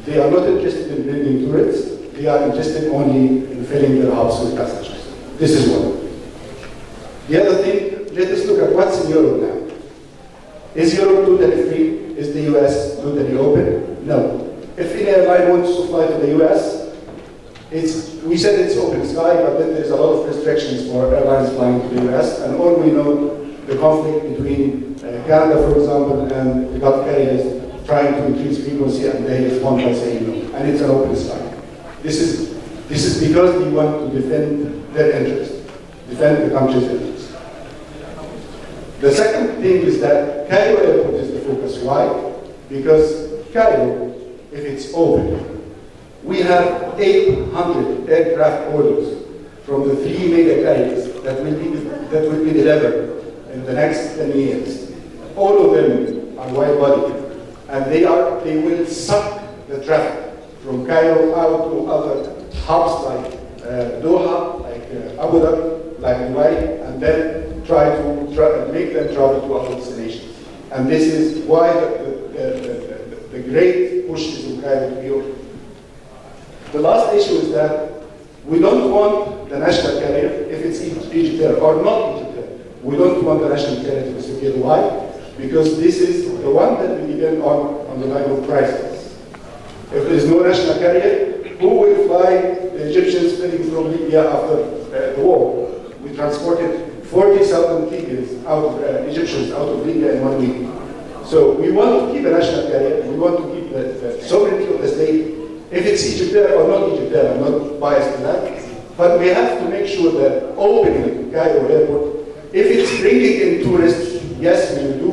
they are not interested in bringing tourists, they are interested only in filling their hubs with passengers. This is one. The other thing, let us look at what's in Europe now. Is Europe totally free? Is the US totally open? No. If any airline wants to fly to the US, we said it's open sky, but then there's a lot of restrictions for airlines flying to the US, and all we know, the conflict between Canada, for example, and the Gulf carriers trying to increase frequency, and they respond by saying no, and it's an open sky. This is because we want to defend their interest, defend the country's interest. The second thing is that Cairo Airport is the focus. Why? Because Cairo, if it's open, we have 800 aircraft orders from the 3 mega carriers that will be delivered in the next 10 years. All of them are wide body, and they will suck the traffic from Cairo out to other hubs like Doha, like Abu Dhabi, like Dubai, and then try to make them travel to other destinations. And this is why the great push is in Cairo to be open. The last issue is that we don't want the national carrier, if it's Egypt or not Egypt, we don't want the national carrier to disappear. Why? Because this is the one that we depend on the line of prices. If there is no national carrier, who will fly the Egyptians fleeing from Libya after the war? We transported 40,000 Egyptians out of Libya in 1 week. So we want to keep a national carrier, we want to keep the sovereignty of the state. If it's Egypt or not Egypt, I'm not biased to that. But we have to make sure that opening Cairo Airport, if it's bringing in tourists, yes, we will do.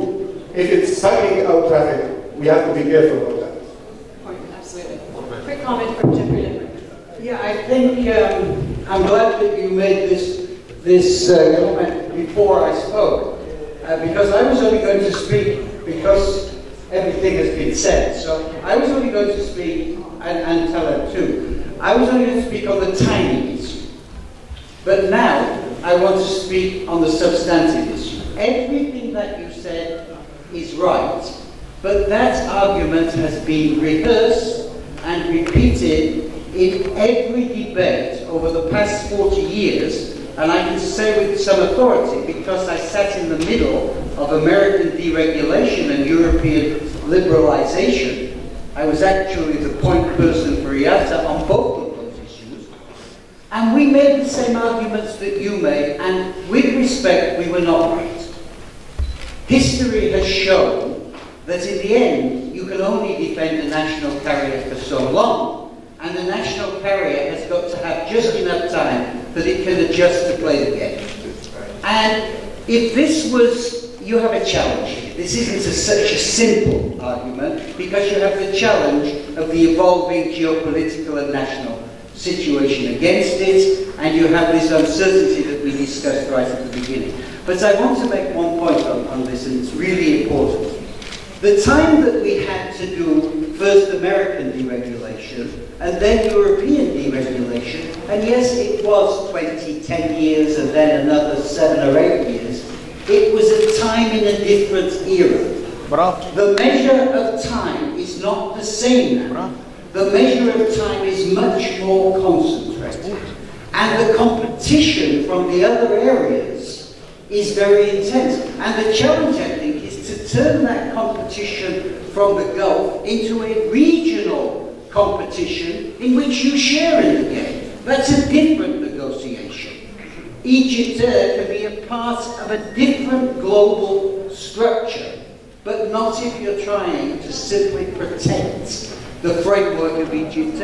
If it's sucking out traffic, we we have to be careful about that. Absolutely. Quick comment from Jeffrey Limerick. Yeah, I think I'm glad that you made this comment before I spoke, because I was only going to speak because everything has been said. So I was only going to speak, and Taleb too, I was only going to speak on the timing issue. But now I want to speak on the substantive issue. Everything that you said is right, but that argument has been rehearsed and repeated in every debate over the past 40 years, and I can say with some authority because I sat in the middle of American deregulation and European liberalization. I was actually the point person for IATA on both of those issues. And we made the same arguments that you made, and with respect, we were not right. History has shown that in the end, you can only defend a national carrier for so long, and the national carrier has got to have just enough time that it can adjust to play the game. And if this was, you have a challenge. This isn't such a simple argument, because you have the challenge of the evolving geopolitical and national situation against it, and you have this uncertainty that we discussed right at the beginning. But I want to make one point on this, and it's really important. The time that we had to do first American deregulation and then European deregulation, and yes, it was 10 years and then another 7 or 8 years, it was a time in a different era. The measure of time is not the same now. The measure of time is much more concentrated. And the competition from the other areas is very intense. And the challenge, I think, is to turn that competition from the Gulf into a regional competition in which you share in the game. That's a different negotiation. Egypt can be a part of a different global structure, but not if you're trying to simply protect the framework of Egypt.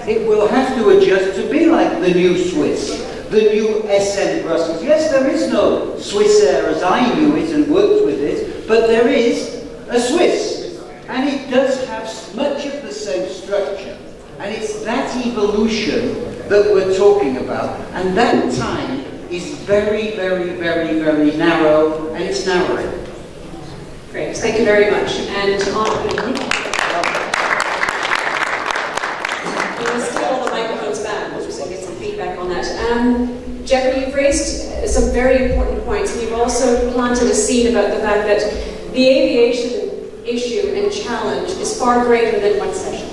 It will have to adjust to be like the new Swiss, the new SM Brussels. Yes, there is no Swiss Air as I knew it and worked with it, but there is a Swiss. And it does have much of the same structure. And it's that evolution that we're talking about. And that time is very, very, very, very narrow, and it's narrowing. Great, thank you very much. And still the microphone's back, we'll just get some feedback on that. Jeffrey, you've raised some very important points, and you've also planted a seed about the fact that the aviation issue and challenge is far greater than one session.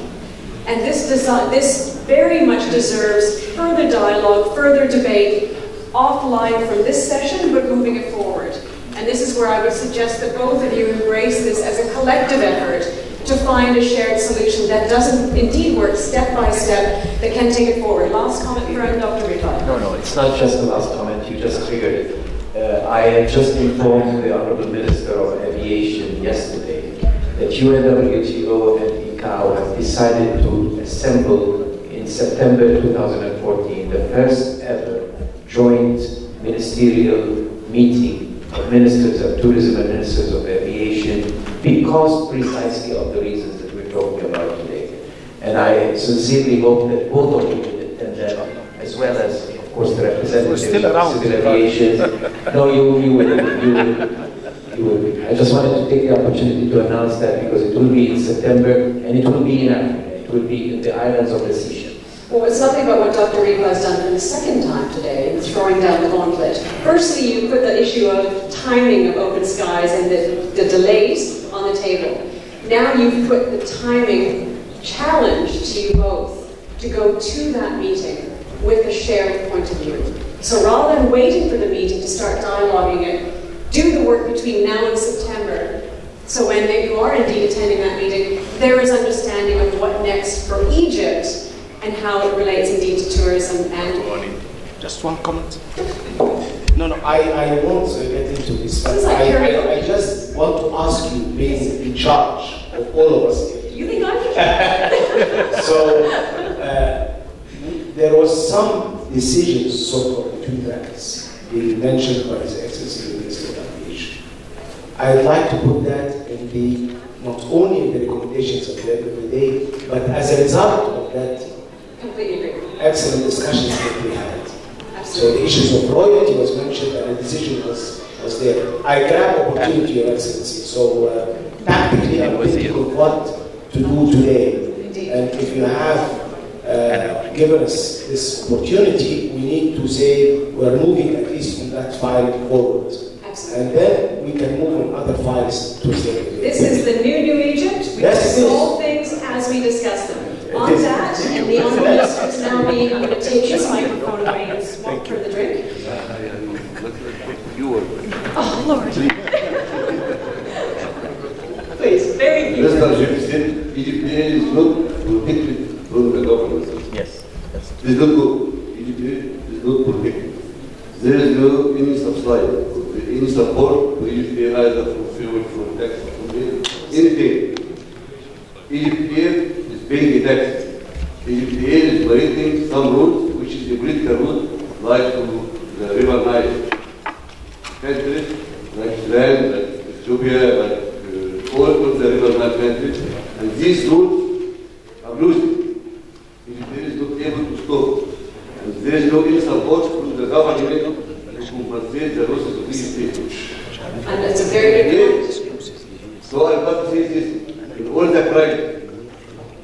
And this very much deserves further dialogue, further debate, offline from this session, but moving it forward. And this is where I would suggest that both of you embrace this as a collective effort to find a shared solution that doesn't indeed work step by step, that can take it forward. Last comment from Dr. Ritai. No, it's not just the last comment, you just triggered it. I had just informed the Honorable Minister of Aviation yesterday that UNWTO and ICAO have decided to assemble in September 2014 the first ever joint ministerial meeting of ministers of tourism and ministers of aviation, because precisely of the reasons that we're talking about today. And I sincerely hope that both of you will attend that, as well as, of course, the representatives of civil aviation. No, you will. I just wanted to take the opportunity to announce that, because it will be in September, and it will be in Africa. It will be in the islands of the Seychelles. Well, it's something about what Dr. Riva has done for the second time today, in throwing down the gauntlet. Firstly, you put the issue of timing of open skies and the delays on the table. Now you've put the timing challenge to you both to go to that meeting with a shared point of view. So rather than waiting for the meeting to start dialoguing it, do the work between now and September. So when you are indeed attending that meeting, there is understanding of what next for Egypt and how it relates indeed to tourism and... Just one comment. No, I won't get into this, but I just want to ask you, being in charge of all of us here. You think I'm in charge? So, there was some decisions sort of between ranks being mentioned by His Excellency the Minister of Aviation. I'd like to put that in the, not only in the recommendations at the end of the day, but as a result of that excellent discussions that we had. So the issues of royalty was mentioned and the decision was there. I grab opportunity, Your Excellency. So tactically, I'm thinking of what to do today. And if you have given us this opportunity, we need to say we're moving at least on that file forward. And then we can move on other files to say. This is the new Egypt. We will solve things as we discuss them. On that, and the Honourable Minister is now being, I'm going to take this microphone away and swap for the drink. Oh, Lord. Please, very briefly. Egypt is not protected from the government. Yes. It is not good. Egypt is not protected. There is no any subsidy, any support to Egypt either for fuel, for tax, for anything. Egypt is paying the taxes. Egypt is violating some rules, which is a political rule, like to the River Nile. Countries like Sudan, like Ethiopia, like all of the River Nile countries, and these rules are losing. Egypt is not able to stop. And there is no any support from the government to compensate the losses of these states. And it's a very good point. So I got to say this, in all the crimes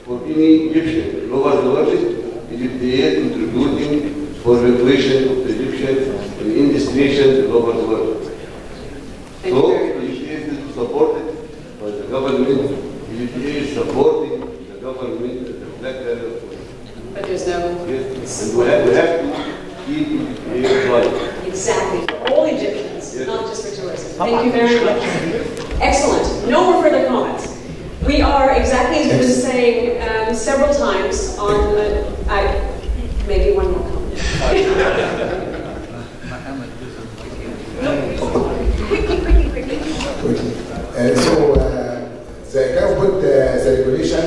for any Egyptian all over the world, Egypt is contributing for the evacuation of the Egyptians in these nations all over the world. So Egypt is supported by the government, Egypt is supporting the government, the black area. But there's no... Yes. And we have to keep Egypt alive. Exactly. For all Egyptians, yes. Not just for tourists. Thank you very much. Excellent. No more further comments. We are, exactly as we've been saying several times, on... maybe one more comment. Quickly. So, the government, the regulation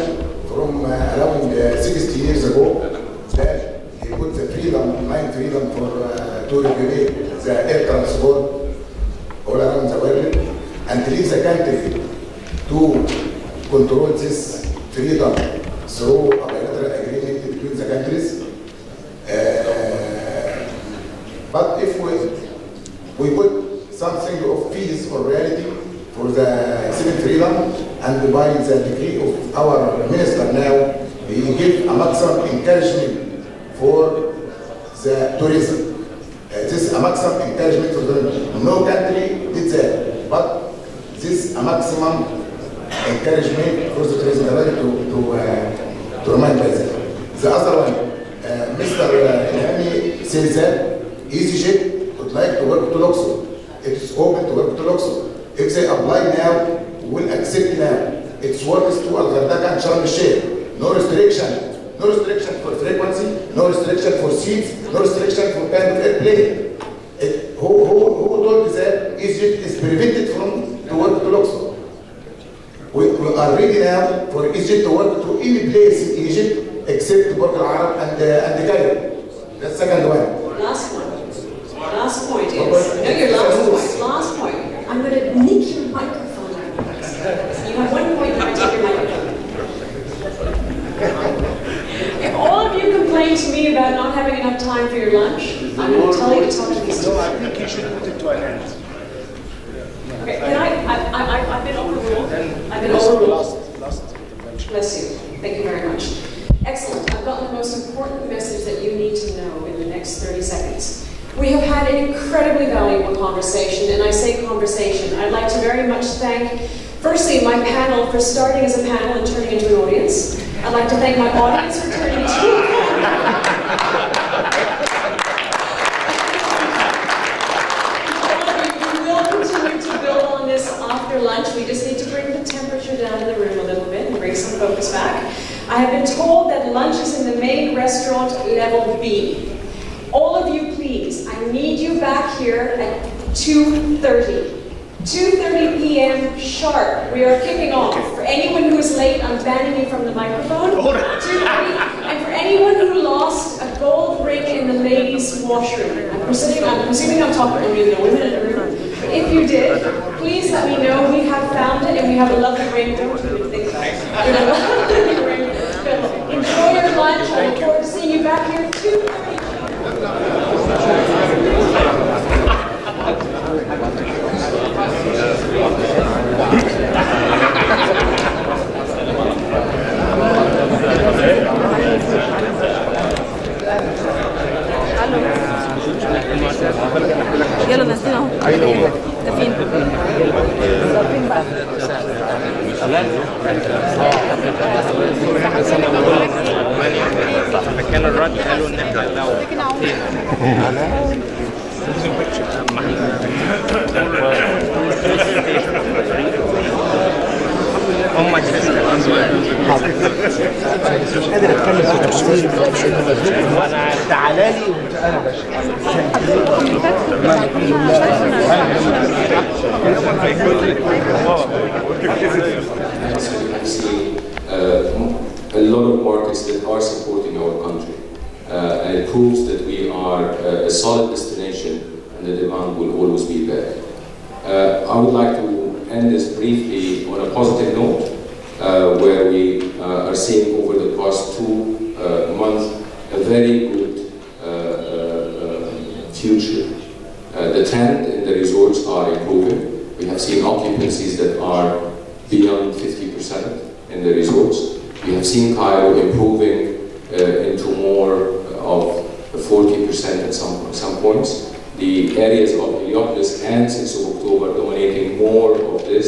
from around 60 years ago, that he put the freedom, mind freedom to regulate the air transport all around the world and leave the country to control this freedom through a bilateral agreement between the countries. But if we put something of fees or reality for the civil freedom, and by the decree of our minister now, we give a maximum encouragement for the tourism. This is a maximum encouragement for the tourism. No country did that, but this is a maximum encouragement for the tourism to remind by that. The other one, Mr. Ilhami says that EasyJet would like to work to Luxor. It is open to work to Luxor. If they apply now, we will accept now. It's works to Al-Ghardaka and Sharm el-Sheikh. No restriction. No restriction for frequency, no restriction for seats, no restriction for kind of airplane. Who told that Egypt is prevented from to work to Luxor? We are ready now for Egypt to work to any place in Egypt except Burj Al Arab and Cairo. That's the second one. Last one. Last point is, no, your last point. I'm going to nick your microphone. You have 1 point and I take your microphone. If all of you complain to me about not having enough time for your lunch, I'm going to tell you to talk to these two. No, I think you should put it to an end. Okay, can I've been overruled. I've been overruled. Bless you. Thank you very much. Excellent. I've gotten the most important message that you need to know in the next 30 seconds. We have had an incredibly valuable conversation, and I say conversation. I'd like to very much thank, firstly, my panel for starting as a panel and turning into an audience. I'd like to thank my audience for turning into a panel. We will continue to build on this after lunch. We just need to bring the temperature down in the room a little bit and bring some focus back. I have been told that lunch is in the main restaurant, level B. All of you, please, I need you back here at 2:30. 2:30 p.m. sharp. We are kicking off. For anyone who is late, I'm banning you from the microphone. 2:30. And for anyone who lost a gold ring in the ladies' washroom, I'm presuming I'm talking only to the women in the room. But if you did, please let me know. We have found it and we have a lovely ring. Don't you think so? Enjoy your lunch. I look forward to seeing you back here too. يلا نازلين اهو ده فين؟ فكان الرد قالوا ان احنا لو هم مش قادر اتكلم في تفصيل وانا تعالى لي انا a lot of markets that are supporting our country, and it proves that we are a solid destination and the demand will always be there. I would like to end this briefly on a positive note, where we are seeing over the past 2 months a very good future. The trend in the resorts are improving. We have seen occupancies that are beyond 50% in the resorts. We have seen Cairo improving into more of 40% at some points. The areas of Heliopolis and 6th of October dominating more of this,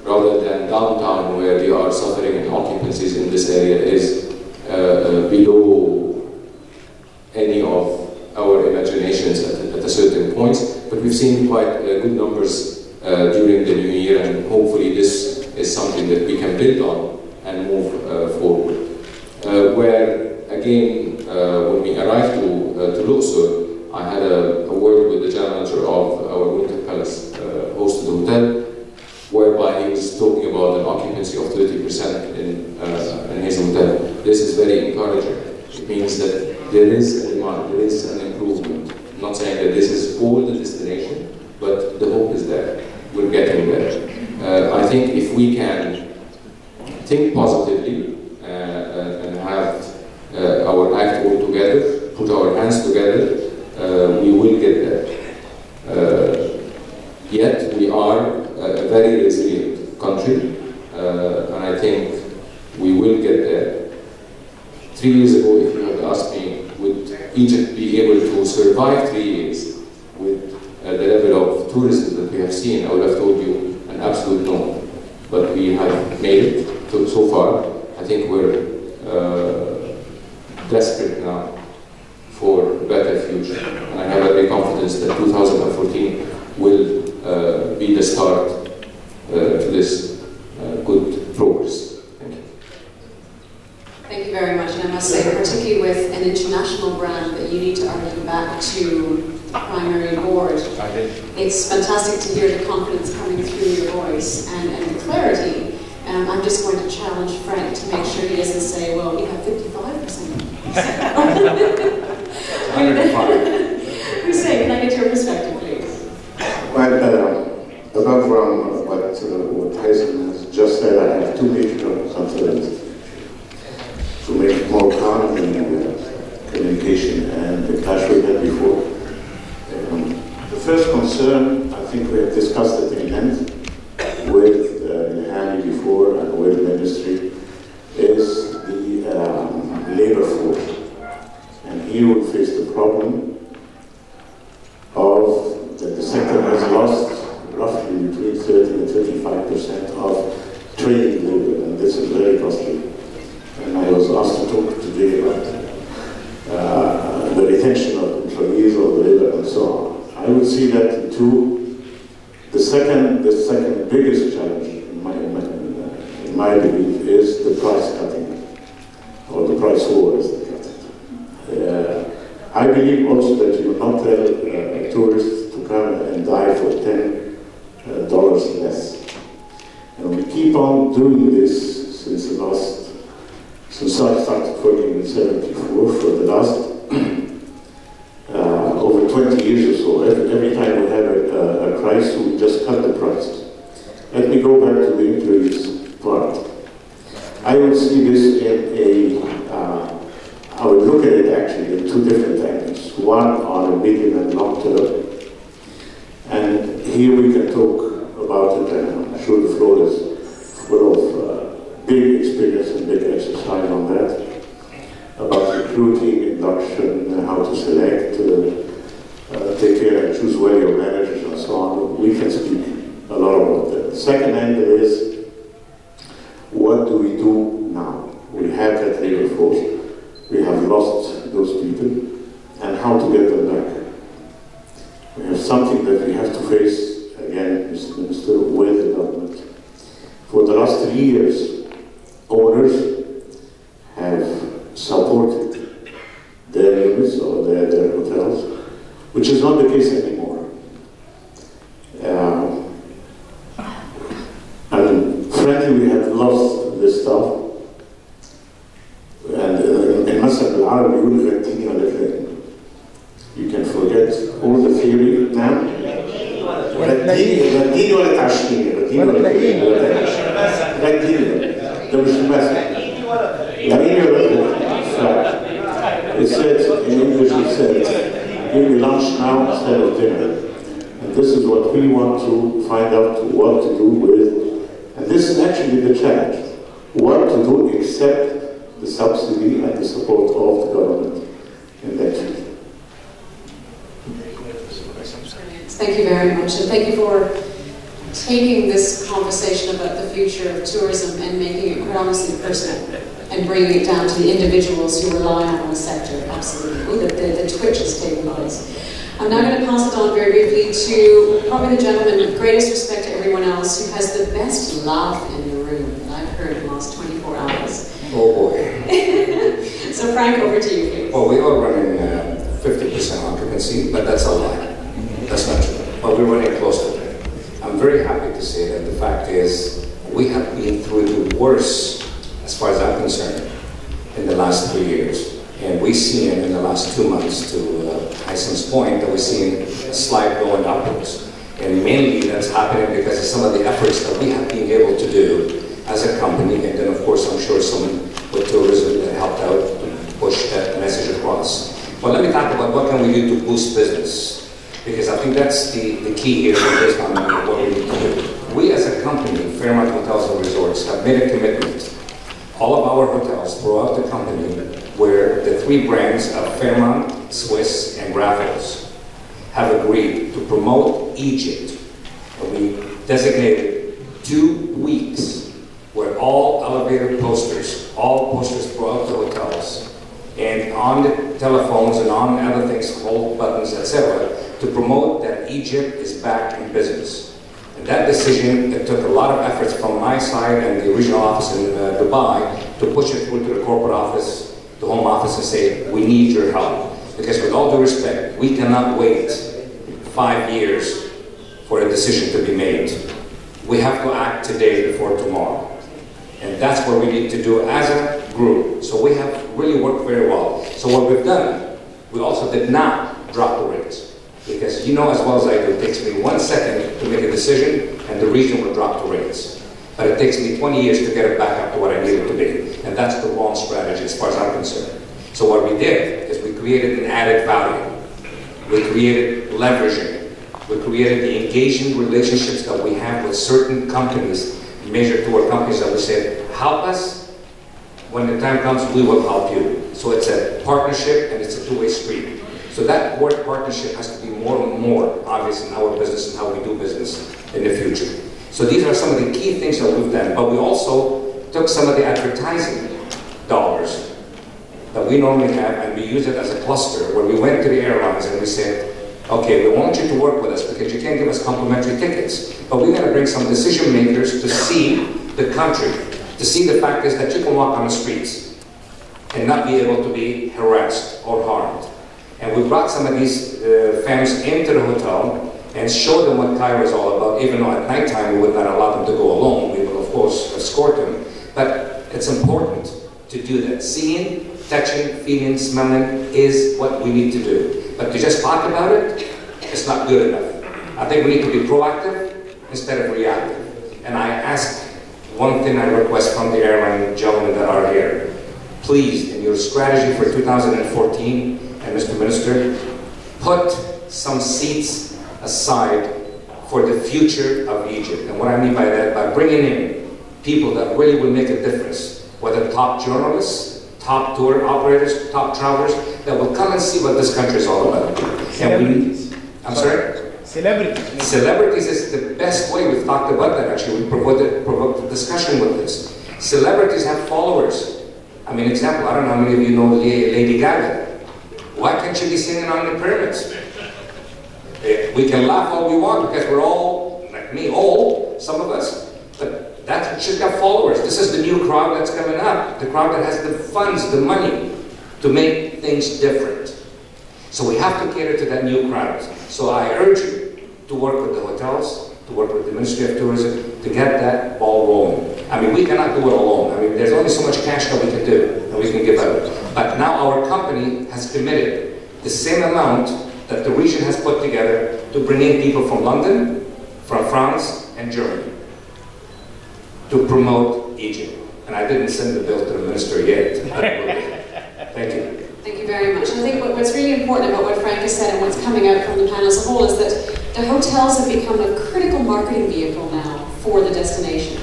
rather than downtown where we are suffering and occupancies in this area is below any of our imaginations at a certain point. But we've seen quite good numbers during the new year, and hopefully this is something that we can build on and move forward. Where again, when we arrived to Luxor, I had a word with the general manager of our Winter Palace hosted hotel, whereby he was talking about an occupancy of 30% in his hotel. This is very encouraging. It means that there is a demand, there is an improvement. I'm not saying that this is all the destination, but the hope is there. We're getting there. I think if we can think positively and have our act all together, put our hands together, we will get there. Yet we are a very resilient country, and I think we will get there. 3 years ago, if you had asked me, would Egypt be able to survive 3 years with the level of tourism that we have seen, I would have told you an absolute no. But we have made it so far. I think we're desperate now for a better future. And I have every confidence that 2014 will be the start to this good progress. Thank you. Thank you very much. And I must say, particularly with an international brand that you need to argue back to the primary board, it's fantastic to hear the confidence coming through your voice and the clarity. I'm just going to challenge Frank to make sure he doesn't say, well, we have 55%. Hussein, can I get your perspective, please? Well, apart from what Tyson has just said, I have 2 major concerns to make it more calm in communication and the clash we had before. The first concern, I think we have discussed it in length with Hani before and with the ministry, is the labor force. And here we face the problem of that the sector has lost roughly between 30 and 35% of training labor, and this is very costly. And I was asked to talk today about the retention of employees or the labor and so on. I would see that too. The second biggest challenge, in my belief, is the price cutting, or the price war, as they cut it. I believe also that you will not tell tourists to come and die for $10 less. And we keep on doing this since I started working in '74, for the last over 20 years or so. Every time we have a crisis, we just cut the prices. Let me go back to the employees part. I would see this in I would look at it actually in two different angles. One on a medium and long term. And here we can talk about it, and I'm sure the floor is full of big experience and big exercise on that. About recruiting, induction, how to select, take care and choose well your managers and so on. We can speak a lot about that. The second angle is, what do we do now? We have that labor force. We have lost those people, and how to get them back. We have something that we have to face, again, Mr. Minister, with the government. For the last 3 years, owners have supported their units or their hotels, which is not the case anymore. And frankly, we have lost this stuff. And in Masr al-Arab, you can forget all the theory now. رديني ولا تعشيني رديني ولا رديني ده مش المثل رديني ولا it said in English, it said give me lunch now instead of dinner, and this is what we want to find out what to do with, and this is actually the challenge, what to do except the subsidy and the support of the government in that. Thank you very much, and thank you for taking this conversation about the future of tourism and making it quite honestly personal and bringing it down to the individuals who rely on the sector. Absolutely. Oh, the twitch is taking place. I'm now going to pass it on very briefly to probably the gentleman, with greatest respect to everyone else, who has the best laugh in the room that I've heard in the last 24 hours. Oh boy. So Frank, over to you, please. Well, we are running 50% occupancy, but that's a lie. That's not true. But we're running close to that. I'm very happy to say that the fact is we have been through the worst, as far as I'm concerned, in the last 3 years. And we've seen in the last 2 months, to Hysam's point, that we've seen a slide going upwards. And mainly that's happening because of some of the efforts that we have been able to do as a company. And then, of course, I'm sure someone with tourism that helped out to push that message across. But let me talk about what can we do to boost business. Because I think that's the key here based on what we need to do. We as a company, Fairmont Hotels and Resorts, have made a commitment. All of our hotels throughout the company, where the 3 brands of Fairmont, Swiss, and Raffles have agreed to promote Egypt. And we designated 2 weeks where all elevator posters, all posters throughout the hotels, and on the telephones and on other things, hold buttons, etc., to promote that Egypt is back in business. And that decision, it took a lot of efforts from my side and the regional office in Dubai to push it through to the corporate office, the home office, and say, we need your help. Because with all due respect, we cannot wait 5 years for a decision to be made. We have to act today before tomorrow. And that's what we need to do as a group. So we have really worked very well. So what we've done, we also did not drop the rates. Because you know as well as I do, it takes me 1 second to make a decision and the region will drop the rates. But it takes me 20 years to get it back up to what I need it to be. And that's the wrong strategy as far as I'm concerned. So what we did is we created an added value. We created leveraging. We created the engaging relationships that we have with certain companies, major tour companies, that we said, help us. When the time comes, we will help you. So it's a partnership and it's a two-way street. So that word partnership has to be more and more obvious in our business and how we do business in the future. So these are some of the key things that we've done. But we also took some of the advertising dollars that we normally have and we use it as a cluster where we went to the airlines and we said, okay, we want you to work with us because you can't give us complimentary tickets, but we're going to bring some decision makers to see the country, to see the fact is that you can walk on the streets and not be able to be harassed or harmed. And we brought some of these families into the hotel and showed them what Cairo is all about, even though at nighttime we would not allow them to go alone. We will, of course, escort them. But it's important to do that. Seeing, touching, feeling, smelling is what we need to do. But to just talk about it, it's not good enough. I think we need to be proactive instead of reactive. And I ask one thing, I request from the airline gentlemen that are here. Please, in your strategy for 2014, and Mr. Minister, put some seats aside for the future of Egypt. And what I mean by that, by bringing in people that really will make a difference, whether top journalists, top tour operators, top travelers, that will come and see what this country is all about. Celebrities. I'm sorry? Celebrities. Celebrities is the best way. We've talked about that actually. We provoked a discussion with this. Celebrities have followers. I mean, example, I don't know how many of you know Lady Gaga. Why can't she be singing on the pyramids? We can laugh all we want because we're all, like me, old, some of us, but she's got followers. This is the new crowd that's coming up. The crowd that has the funds, the money to make things different. So we have to cater to that new crowd. So I urge you to work with the hotels, to work with the Ministry of Tourism, to get that ball rolling. I mean, we cannot do it alone. I mean, there's only so much cash that we can do, and we can give out. But now our company has committed the same amount that the region has put together to bring in people from London, from France, and Germany to promote Egypt. And I didn't send the bill to the minister yet. Thank you. Thank you very much. I think what's really important about what Frank has said and what's coming out from the panel as a whole is that the hotels have become a critical marketing vehicle now for the destination.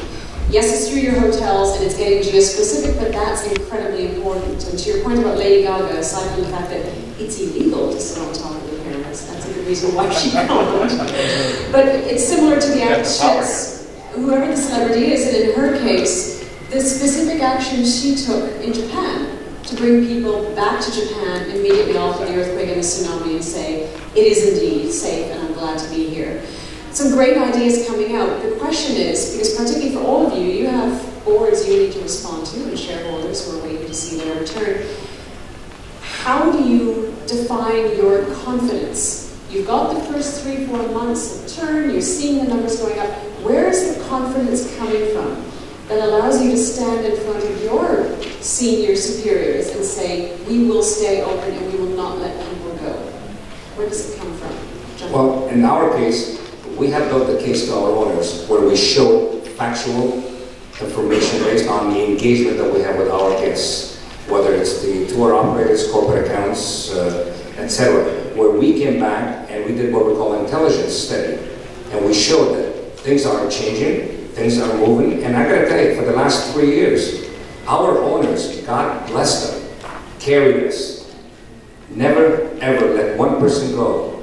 Yes, it's through your hotels and it's getting geo-specific, but that's incredibly important. And to your point about Lady Gaga, aside from the fact that it's illegal to sit on top of the pyramids, that's a good reason why she can't. But it's similar to the actions, whoever the celebrity is, and in her case, the specific action she took in Japan to bring people back to Japan immediately after the earthquake and the tsunami and say, it is indeed safe and I'm glad to be here. Some great ideas coming out. The question is, because particularly for all of you, you have boards you need to respond to and shareholders who are waiting to see their return. How do you define your confidence? You've got the first 3-4 months of turn, you're seeing the numbers going up. Where is the confidence coming from that allows you to stand in front of your senior superiors and say, we will stay open and we will not let people go? Where does it come from? John? Well, in our case, we have built the case to our owners where we show factual information based on the engagement that we have with our guests, whether it's the tour operators, corporate accounts, etc., where we came back and we did what we call an intelligence study, and we showed that things are changing, things are moving, and I gotta tell you, for the last 3 years, our owners, God bless them, carried us, never ever let one person go,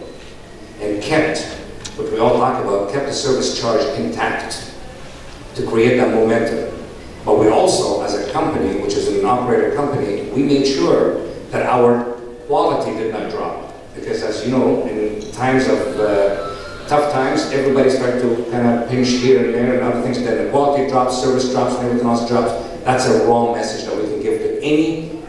and kept what we all talk about, kept the service charge intact to create that momentum. But we also, as a company, which is an operator company, we made sure that our quality did not drop. Because as you know, in times of tough times, everybody started to kind of pinch here and there and other things, then the quality drops, service drops, and everything else drops. That's a wrong message that we can give to any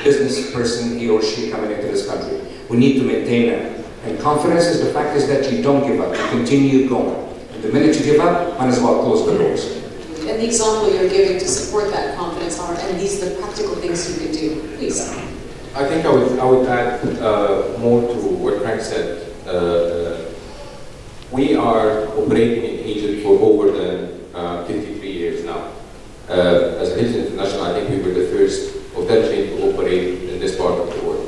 business person, he or she, coming into this country. We need to maintain that. And confidence is the fact is that you don't give up, you continue going. And the minute you give up, might as well close the doors. And the example you're giving to support that confidence are, and these are the practical things you can do. Please. I think I would add more to what Frank said. We are operating in Egypt for over than 53 years now. As a Hilton International, I think we were the first hotel chain to operate in this part of the world.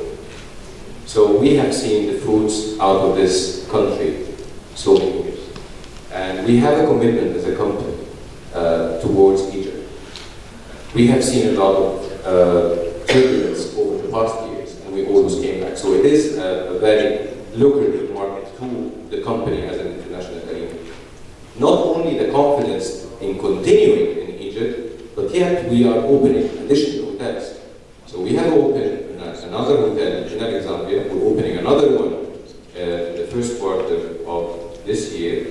So we have seen the fruits out of this country so many years. And we have a commitment as a company towards Egypt. We have seen a lot of turbulence over the past years, and we always came back. So it is a very lucrative market to the company as an international arena. Not only the confidence in continuing in Egypt, but yet we are opening additional hotels. So we have opened another hotel in Alexandria. We're opening another one in the first quarter of this year.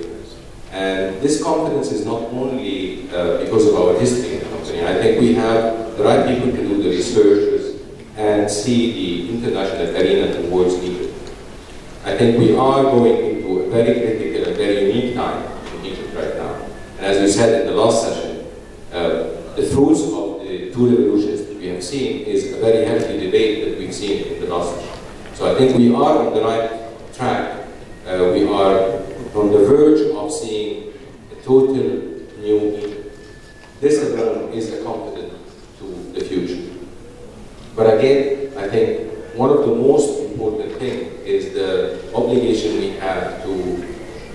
And this confidence is not only because of our history in the company. I think we have the right people to do the research and see the international arena towards Egypt. I think we are going into a very critical and very unique time in Egypt right now. And as we said in the last session, the fruits of the two revolutions that we have seen is a very healthy debate that we've seen in the last session. So I think we are on the right track. We are on the verge of seeing a total new is a confidant to the future. But again, I think one of the most important things is the obligation we have to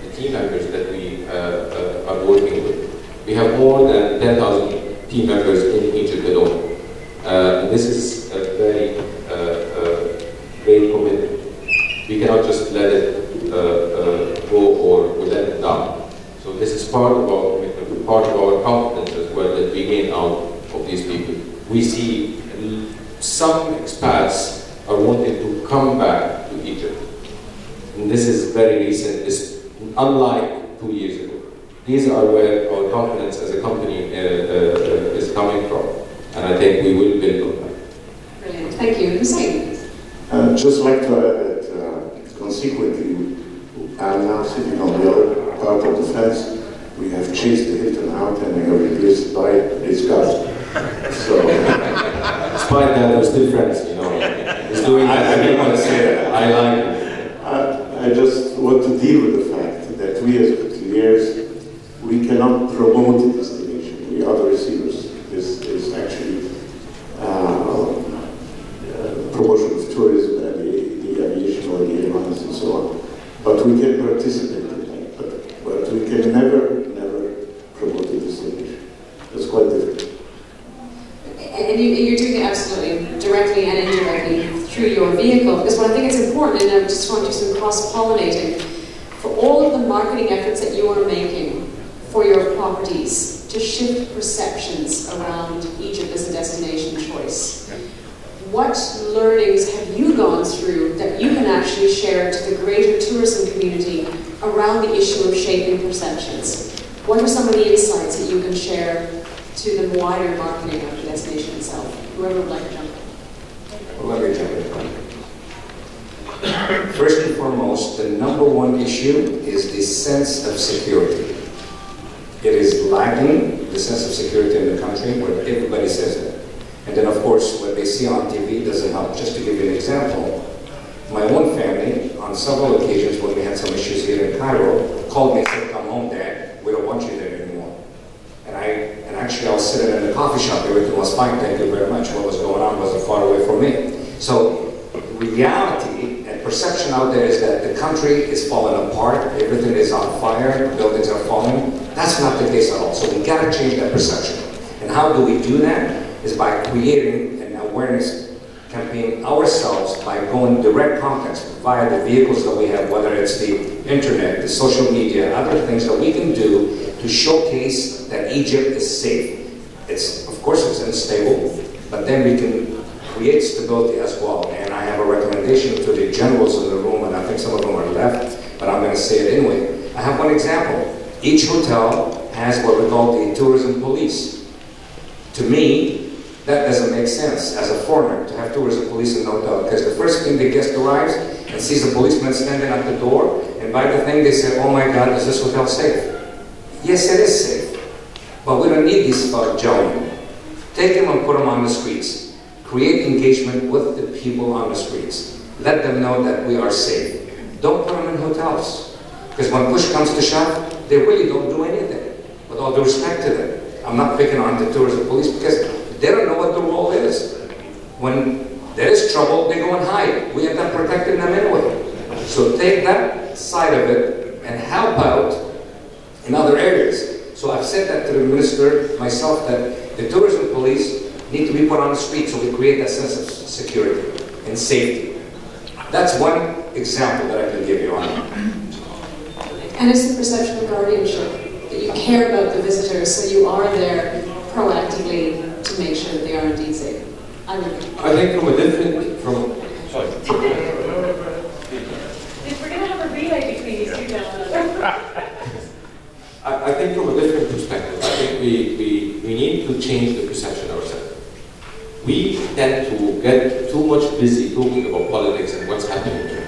the team members that we are working with. We have more than 10,000 team members in Egypt alone. This is a very great commitment. We cannot just let it go or let it down. So this is part of our commitment, part of our confidence as well that we gain out of these people. We see some expats are wanting to come back to Egypt. And this is very recent, unlike 2 years ago. These are where our confidence as a company is coming from. And I think we will build on that. Brilliant. Thank you. Hussein. I'd just like to add that consequently, I'm now sitting on the other part of the fence. We have chased the Hilton out and we have replaced it by this guy. So, despite that, we're still friends, you know. He's doing that. I didn't want to say that. I like it. I just want to deal with the fact that we as hoteliers, we cannot promote a destination. We are the receivers. This is actually promotion of tourism and the aviation or the airlines and so on. But we can participate in that. But we can never promote a destination. That's quite different. And you're doing it absolutely directly and indirectly through your vehicle. Because what I think is important, and I just want to do some cross-pollinating, for all of the marketing efforts that you are making for your properties to shift perceptions around Egypt as a destination choice. What learnings have you gone through that you can actually share to the greater tourism community around the issue of shaping perceptions? What are some of the insights that you can share to the wider marketing of the destination itself? Whoever would like to jump in. Well, let me jump in. First and foremost, the number one issue is the sense of security. It is lacking, the sense of security in the country, where everybody says that. And then, of course, what they see on TV doesn't help. Just to give you an example, my own family, on several occasions when we had some issues here in Cairo, called me and said, "Come home, Dad, we don't want you there anymore." And actually I was sitting in the coffee shop, everything was fine, thank you very much. What was going on wasn't far away from me. So reality and perception out there is that the country is falling apart, everything is on fire, buildings are falling. That's not the case at all. So we gotta change that perception. And how do we do that? Is by creating an awareness campaign ourselves by going direct contacts via the vehicles that we have, whether it's the internet, the social media, other things that we can do to showcase that Egypt is safe. Of course it's unstable, but then we can create stability as well. And I have a recommendation to the generals in the room, and I think some of them are left, but I'm going to say it anyway. I have one example. Each hotel has what we call the tourism police. To me, that doesn't make sense as a foreigner to have tourism police in a hotel, because the first thing the guest arrives and sees a policeman standing at the door, and by the thing they say, "Oh my God, is this hotel safe?" Yes, it is safe, but we don't need these gentlemen. Take them and put them on the streets. Create engagement with the people on the streets. Let them know that we are safe. Don't put them in hotels, because when push comes to shove, they really don't do anything. With all due respect to them, I'm not picking on the tourism police because they don't know what the role is. When there is trouble, they go and hide. We end up protecting them anyway. So take that side of it and help out in other areas. So I've said that to the minister, myself, that the tourism police need to be put on the street so we create that sense of security and safety. That's one example that I can give you on it. And it's the perception of guardianship, that you care about the visitors, so you are there proactively to make sure that they are indeed safe. I think from a different, sorry. We're going to have a relay between these two gentlemen. I think from a different perspective, I think we need to change the perception ourselves. We tend to get too much busy talking about politics and what's happening here,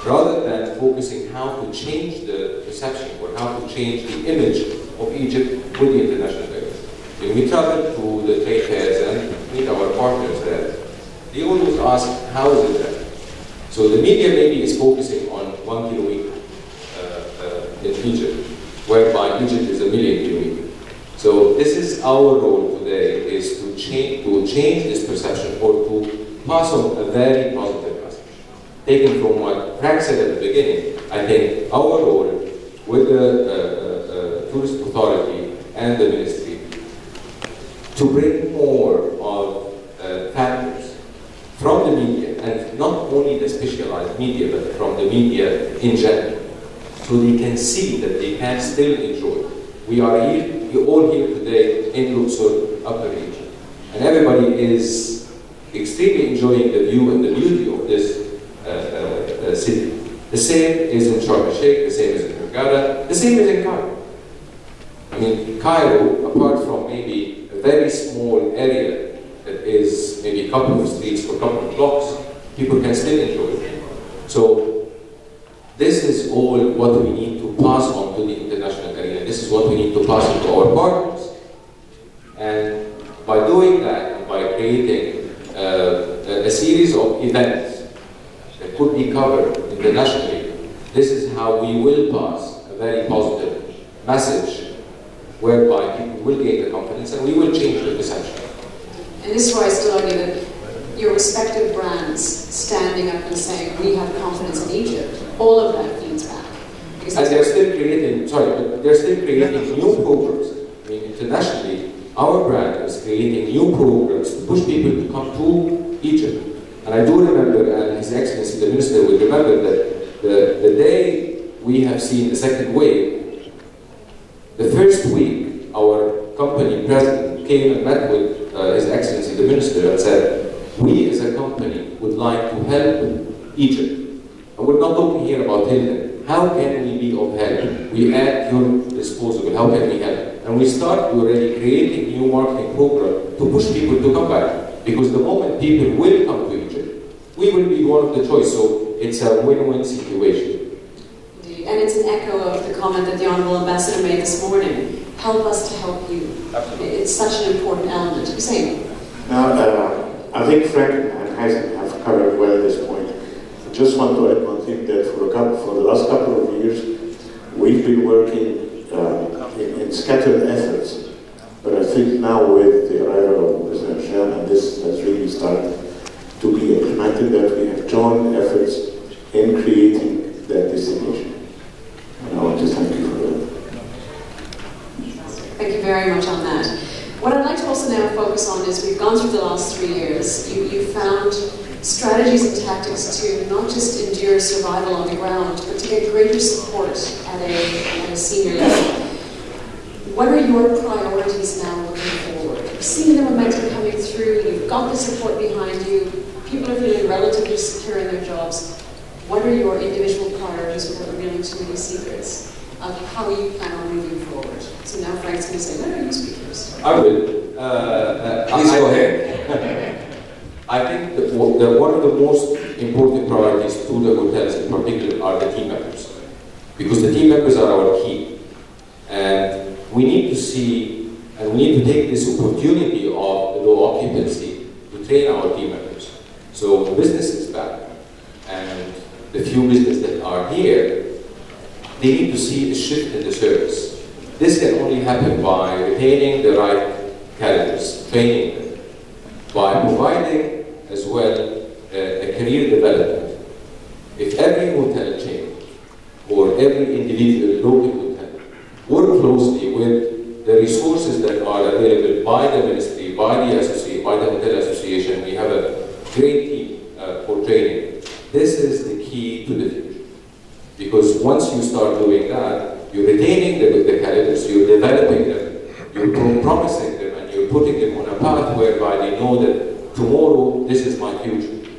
rather than focusing how to change the perception or how to change the image of Egypt with the international players. When we travel to the trade fairs and meet our partners there, they always ask, how is it there? So the media maybe is focusing on 1 kilometer in Egypt, whereby Egypt is 1 million kilometers. So this is our role today, is to change this perception, or to pass on a very positive message. Taken from what Frank said at the beginning, I think our role with the Tourist Authority and the Ministry to bring more of factors from the media, and not only the specialized media, but from the media in general, so they can see that they can still enjoy. We are here, we're all here today in Luxor Upper Region, and everybody is extremely enjoying the view and the beauty of this city. The same is in Sharm el-Sheikh, the same is in Hurghada, the same is in Cairo. I mean, Cairo, apart from maybe a very small area that is maybe a couple of streets or a couple of blocks, people can still enjoy it. So this is all what we need to pass on to the international arena. This is what we need to pass on to our partners. And by doing that, and by creating a series of events that could be covered internationally, this is how we will pass a very positive message whereby people will gain the confidence and we will change the perception. And this is why I still argue that your respective brands standing up and saying, we have confidence in Egypt, all of that feeds back. And they're still creating, but they're still creating new programs. I mean, internationally, our brand is creating new programs to push people to come to Egypt. And I do remember, and His Excellency the Minister will remember, that the day we have seen the second wave, the first week, our company president came and met with His Excellency the Minister and said, we as a company would like to help Egypt. And we're not talking here about Hilton. How can we be of help? We at your disposal. How can we help? And we start already creating new marketing program to push people to come back. Because the moment people will come to Egypt, we will be one of the choice. So it's a win-win situation. Indeed. And it's an echo of the comment that the Honourable Ambassador made this morning. Help us to help you. Absolutely. It's such an important element. Hussein. Now, I think Frank and Hazen have covered well this point. I just want to add one thing, that for the last couple of years, we've been working in scattered efforts. But I think now with the arrival of President Sham, and this has really started to be implemented, that we have joined efforts in creating that destination. And I want to thank you for that. Thank you very much on that. What I'd like to also now focus on is we've gone through the last 3 years. You found strategies and tactics to not just endure survival on the ground, but to get greater support at a senior level. What are your priorities now looking forward? You've seen the momentum coming through, you've got the support behind you, people are feeling relatively secure in their jobs. What are your individual priorities without revealing too many secrets of how you plan on moving forward? So now Frank's going to say, where are you speak first? I will. Please go ahead. I think that one of the most important priorities to the hotels in particular are the team members. Because the team members are our key. And we need to see, and we need to take this opportunity of low occupancy to train our team members. So business is back, and the few businesses that are here, they need to see a shift in the service. This can only happen by retaining the right cadres, training them, by providing as well a career development. If every hotel chain or every individual local work closely with the resources that are available by the ministry, by the association, by the hotel association. We have a great team for training. This is the key to the future. Because once you start doing that, you're retaining the cadres, you're developing them, you're promising them, and you're putting them on a path whereby they know that tomorrow this is my future.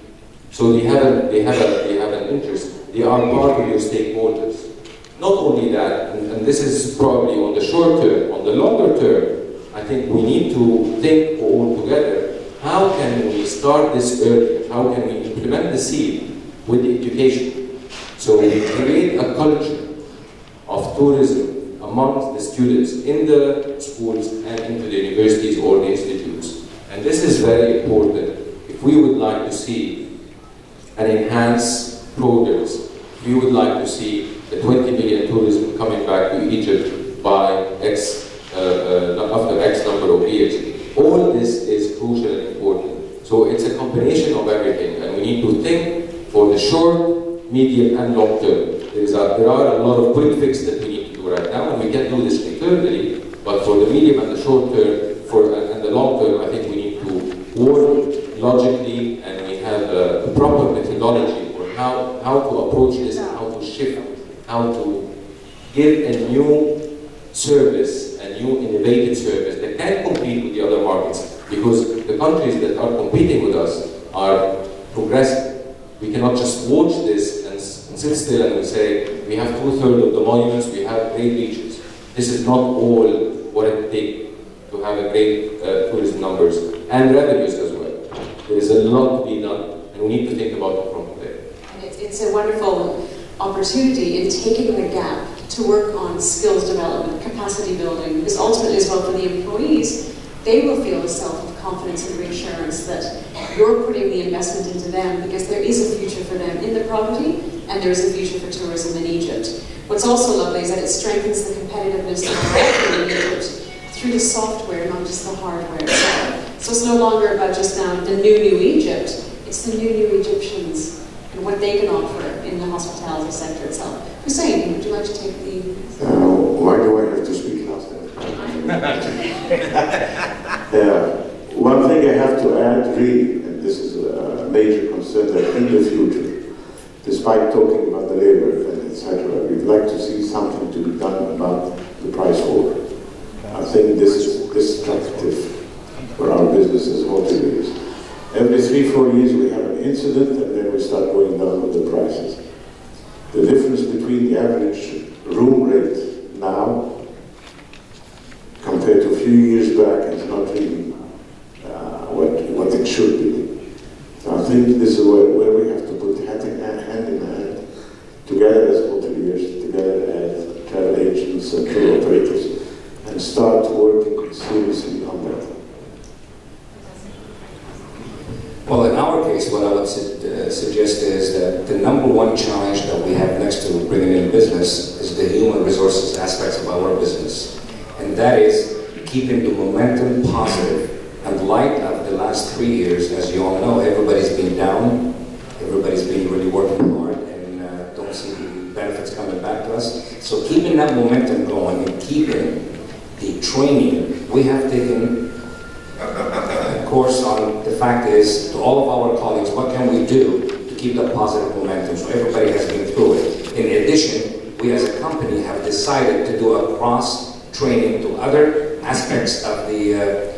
So they have an interest. They are part of your stakeholders. Not only that, and this is probably on the short term, on the longer term, I think we need to think all together, how can we start this early? How can we implement the seed with the education? So we create a culture of tourism amongst the students in the schools and into the universities or the institutes. And this is very important. If we would like to see an enhanced progress, we would like to see the 20 million tourism coming back to Egypt by after of years. All this is crucial and important. So it's a combination of everything, and we need to think for the short, medium, and long term. There are a lot of quick fixes that we need to do right now, and we can do this internally, but for the medium and the short term, and the long term, I think we need to work logically, and we have a proper methodology for how to approach this, and how to shift, how to give a new service, a new innovative service that can compete with the other markets, because the countries that are competing with us are progressive. We cannot just watch this and sit still and we say, we have 2/3 of the monuments, we have great beaches. This is not all what it takes to have a great tourism numbers and revenues as well. There is a lot to be done, and we need to think about it from today. And it's a wonderful opportunity in taking the gap to work on skills development, capacity building, because ultimately as well for the employees, they will feel a self-confidence and reassurance that you're putting the investment into them because there is a future for them in the property and there is a future for tourism in Egypt. What's also lovely is that it strengthens the competitiveness of the property in Egypt through the software, not just the hardware. So it's no longer about just now the new Egypt, it's the new Egyptians and what they can offer in the hospitality sector itself. Hussein, would you like to take the... Why do I have to speak last one thing I have to add, really, and this is a major concern, that in the future, despite talking about the labor, etc., we'd like to see something to be done about the price war. I think this is destructive for our businesses, hoteliers. Every 3-4 years we have an incident and then we start going down with the prices. The difference between the average room rate now compared to a few years back is not really what it should be. So I think this is where we have to put hand in hand, together as hoteliers, together as travel agents and tour operators, and start working seriously on that. Well, in our case, what I would suggest is that the number one challenge that we have next to bringing in business is the human resources aspects of our business. And that is keeping the momentum positive. And light of the last 3 years, as you all know, everybody's been down, everybody's been really working hard, and don't see the benefits coming back to us. So keeping that momentum going and keeping the training, we have taken a course on the fact is, to all of our colleagues, what can we do to keep that positive momentum? So everybody has been through it. In addition, we as a company have decided to do a cross-training to other aspects of the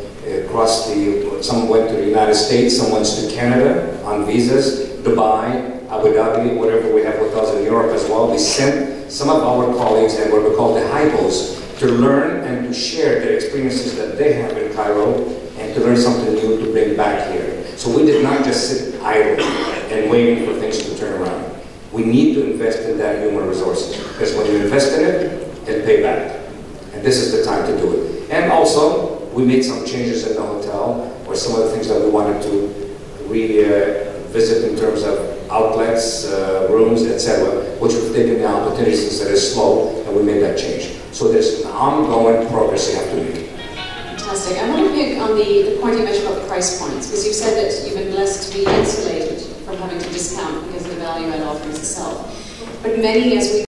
some went to the United States, some went to Canada on visas, Dubai, Abu Dhabi, whatever we have hotels in Europe as well. We sent some of our colleagues and what we call the hypos to learn and to share their experiences that they have in Cairo and to learn something new to bring back here. So we did not just sit idle and waiting for things to turn around. We need to invest in that human resources because when you invest in it, it'll pay back. And this is the time to do it. And also, we made some changes in the hotel, or some of the things that we wanted to revisit in terms of outlets, rooms, etc., which we've taken the opportunity since it is slow, and we made that change. So there's an ongoing progress you have to make. Fantastic. I want to pick on the point you mentioned about price points, because you've said that you've been blessed to be insulated from having to discount because of the value add offerings itself. But many, as we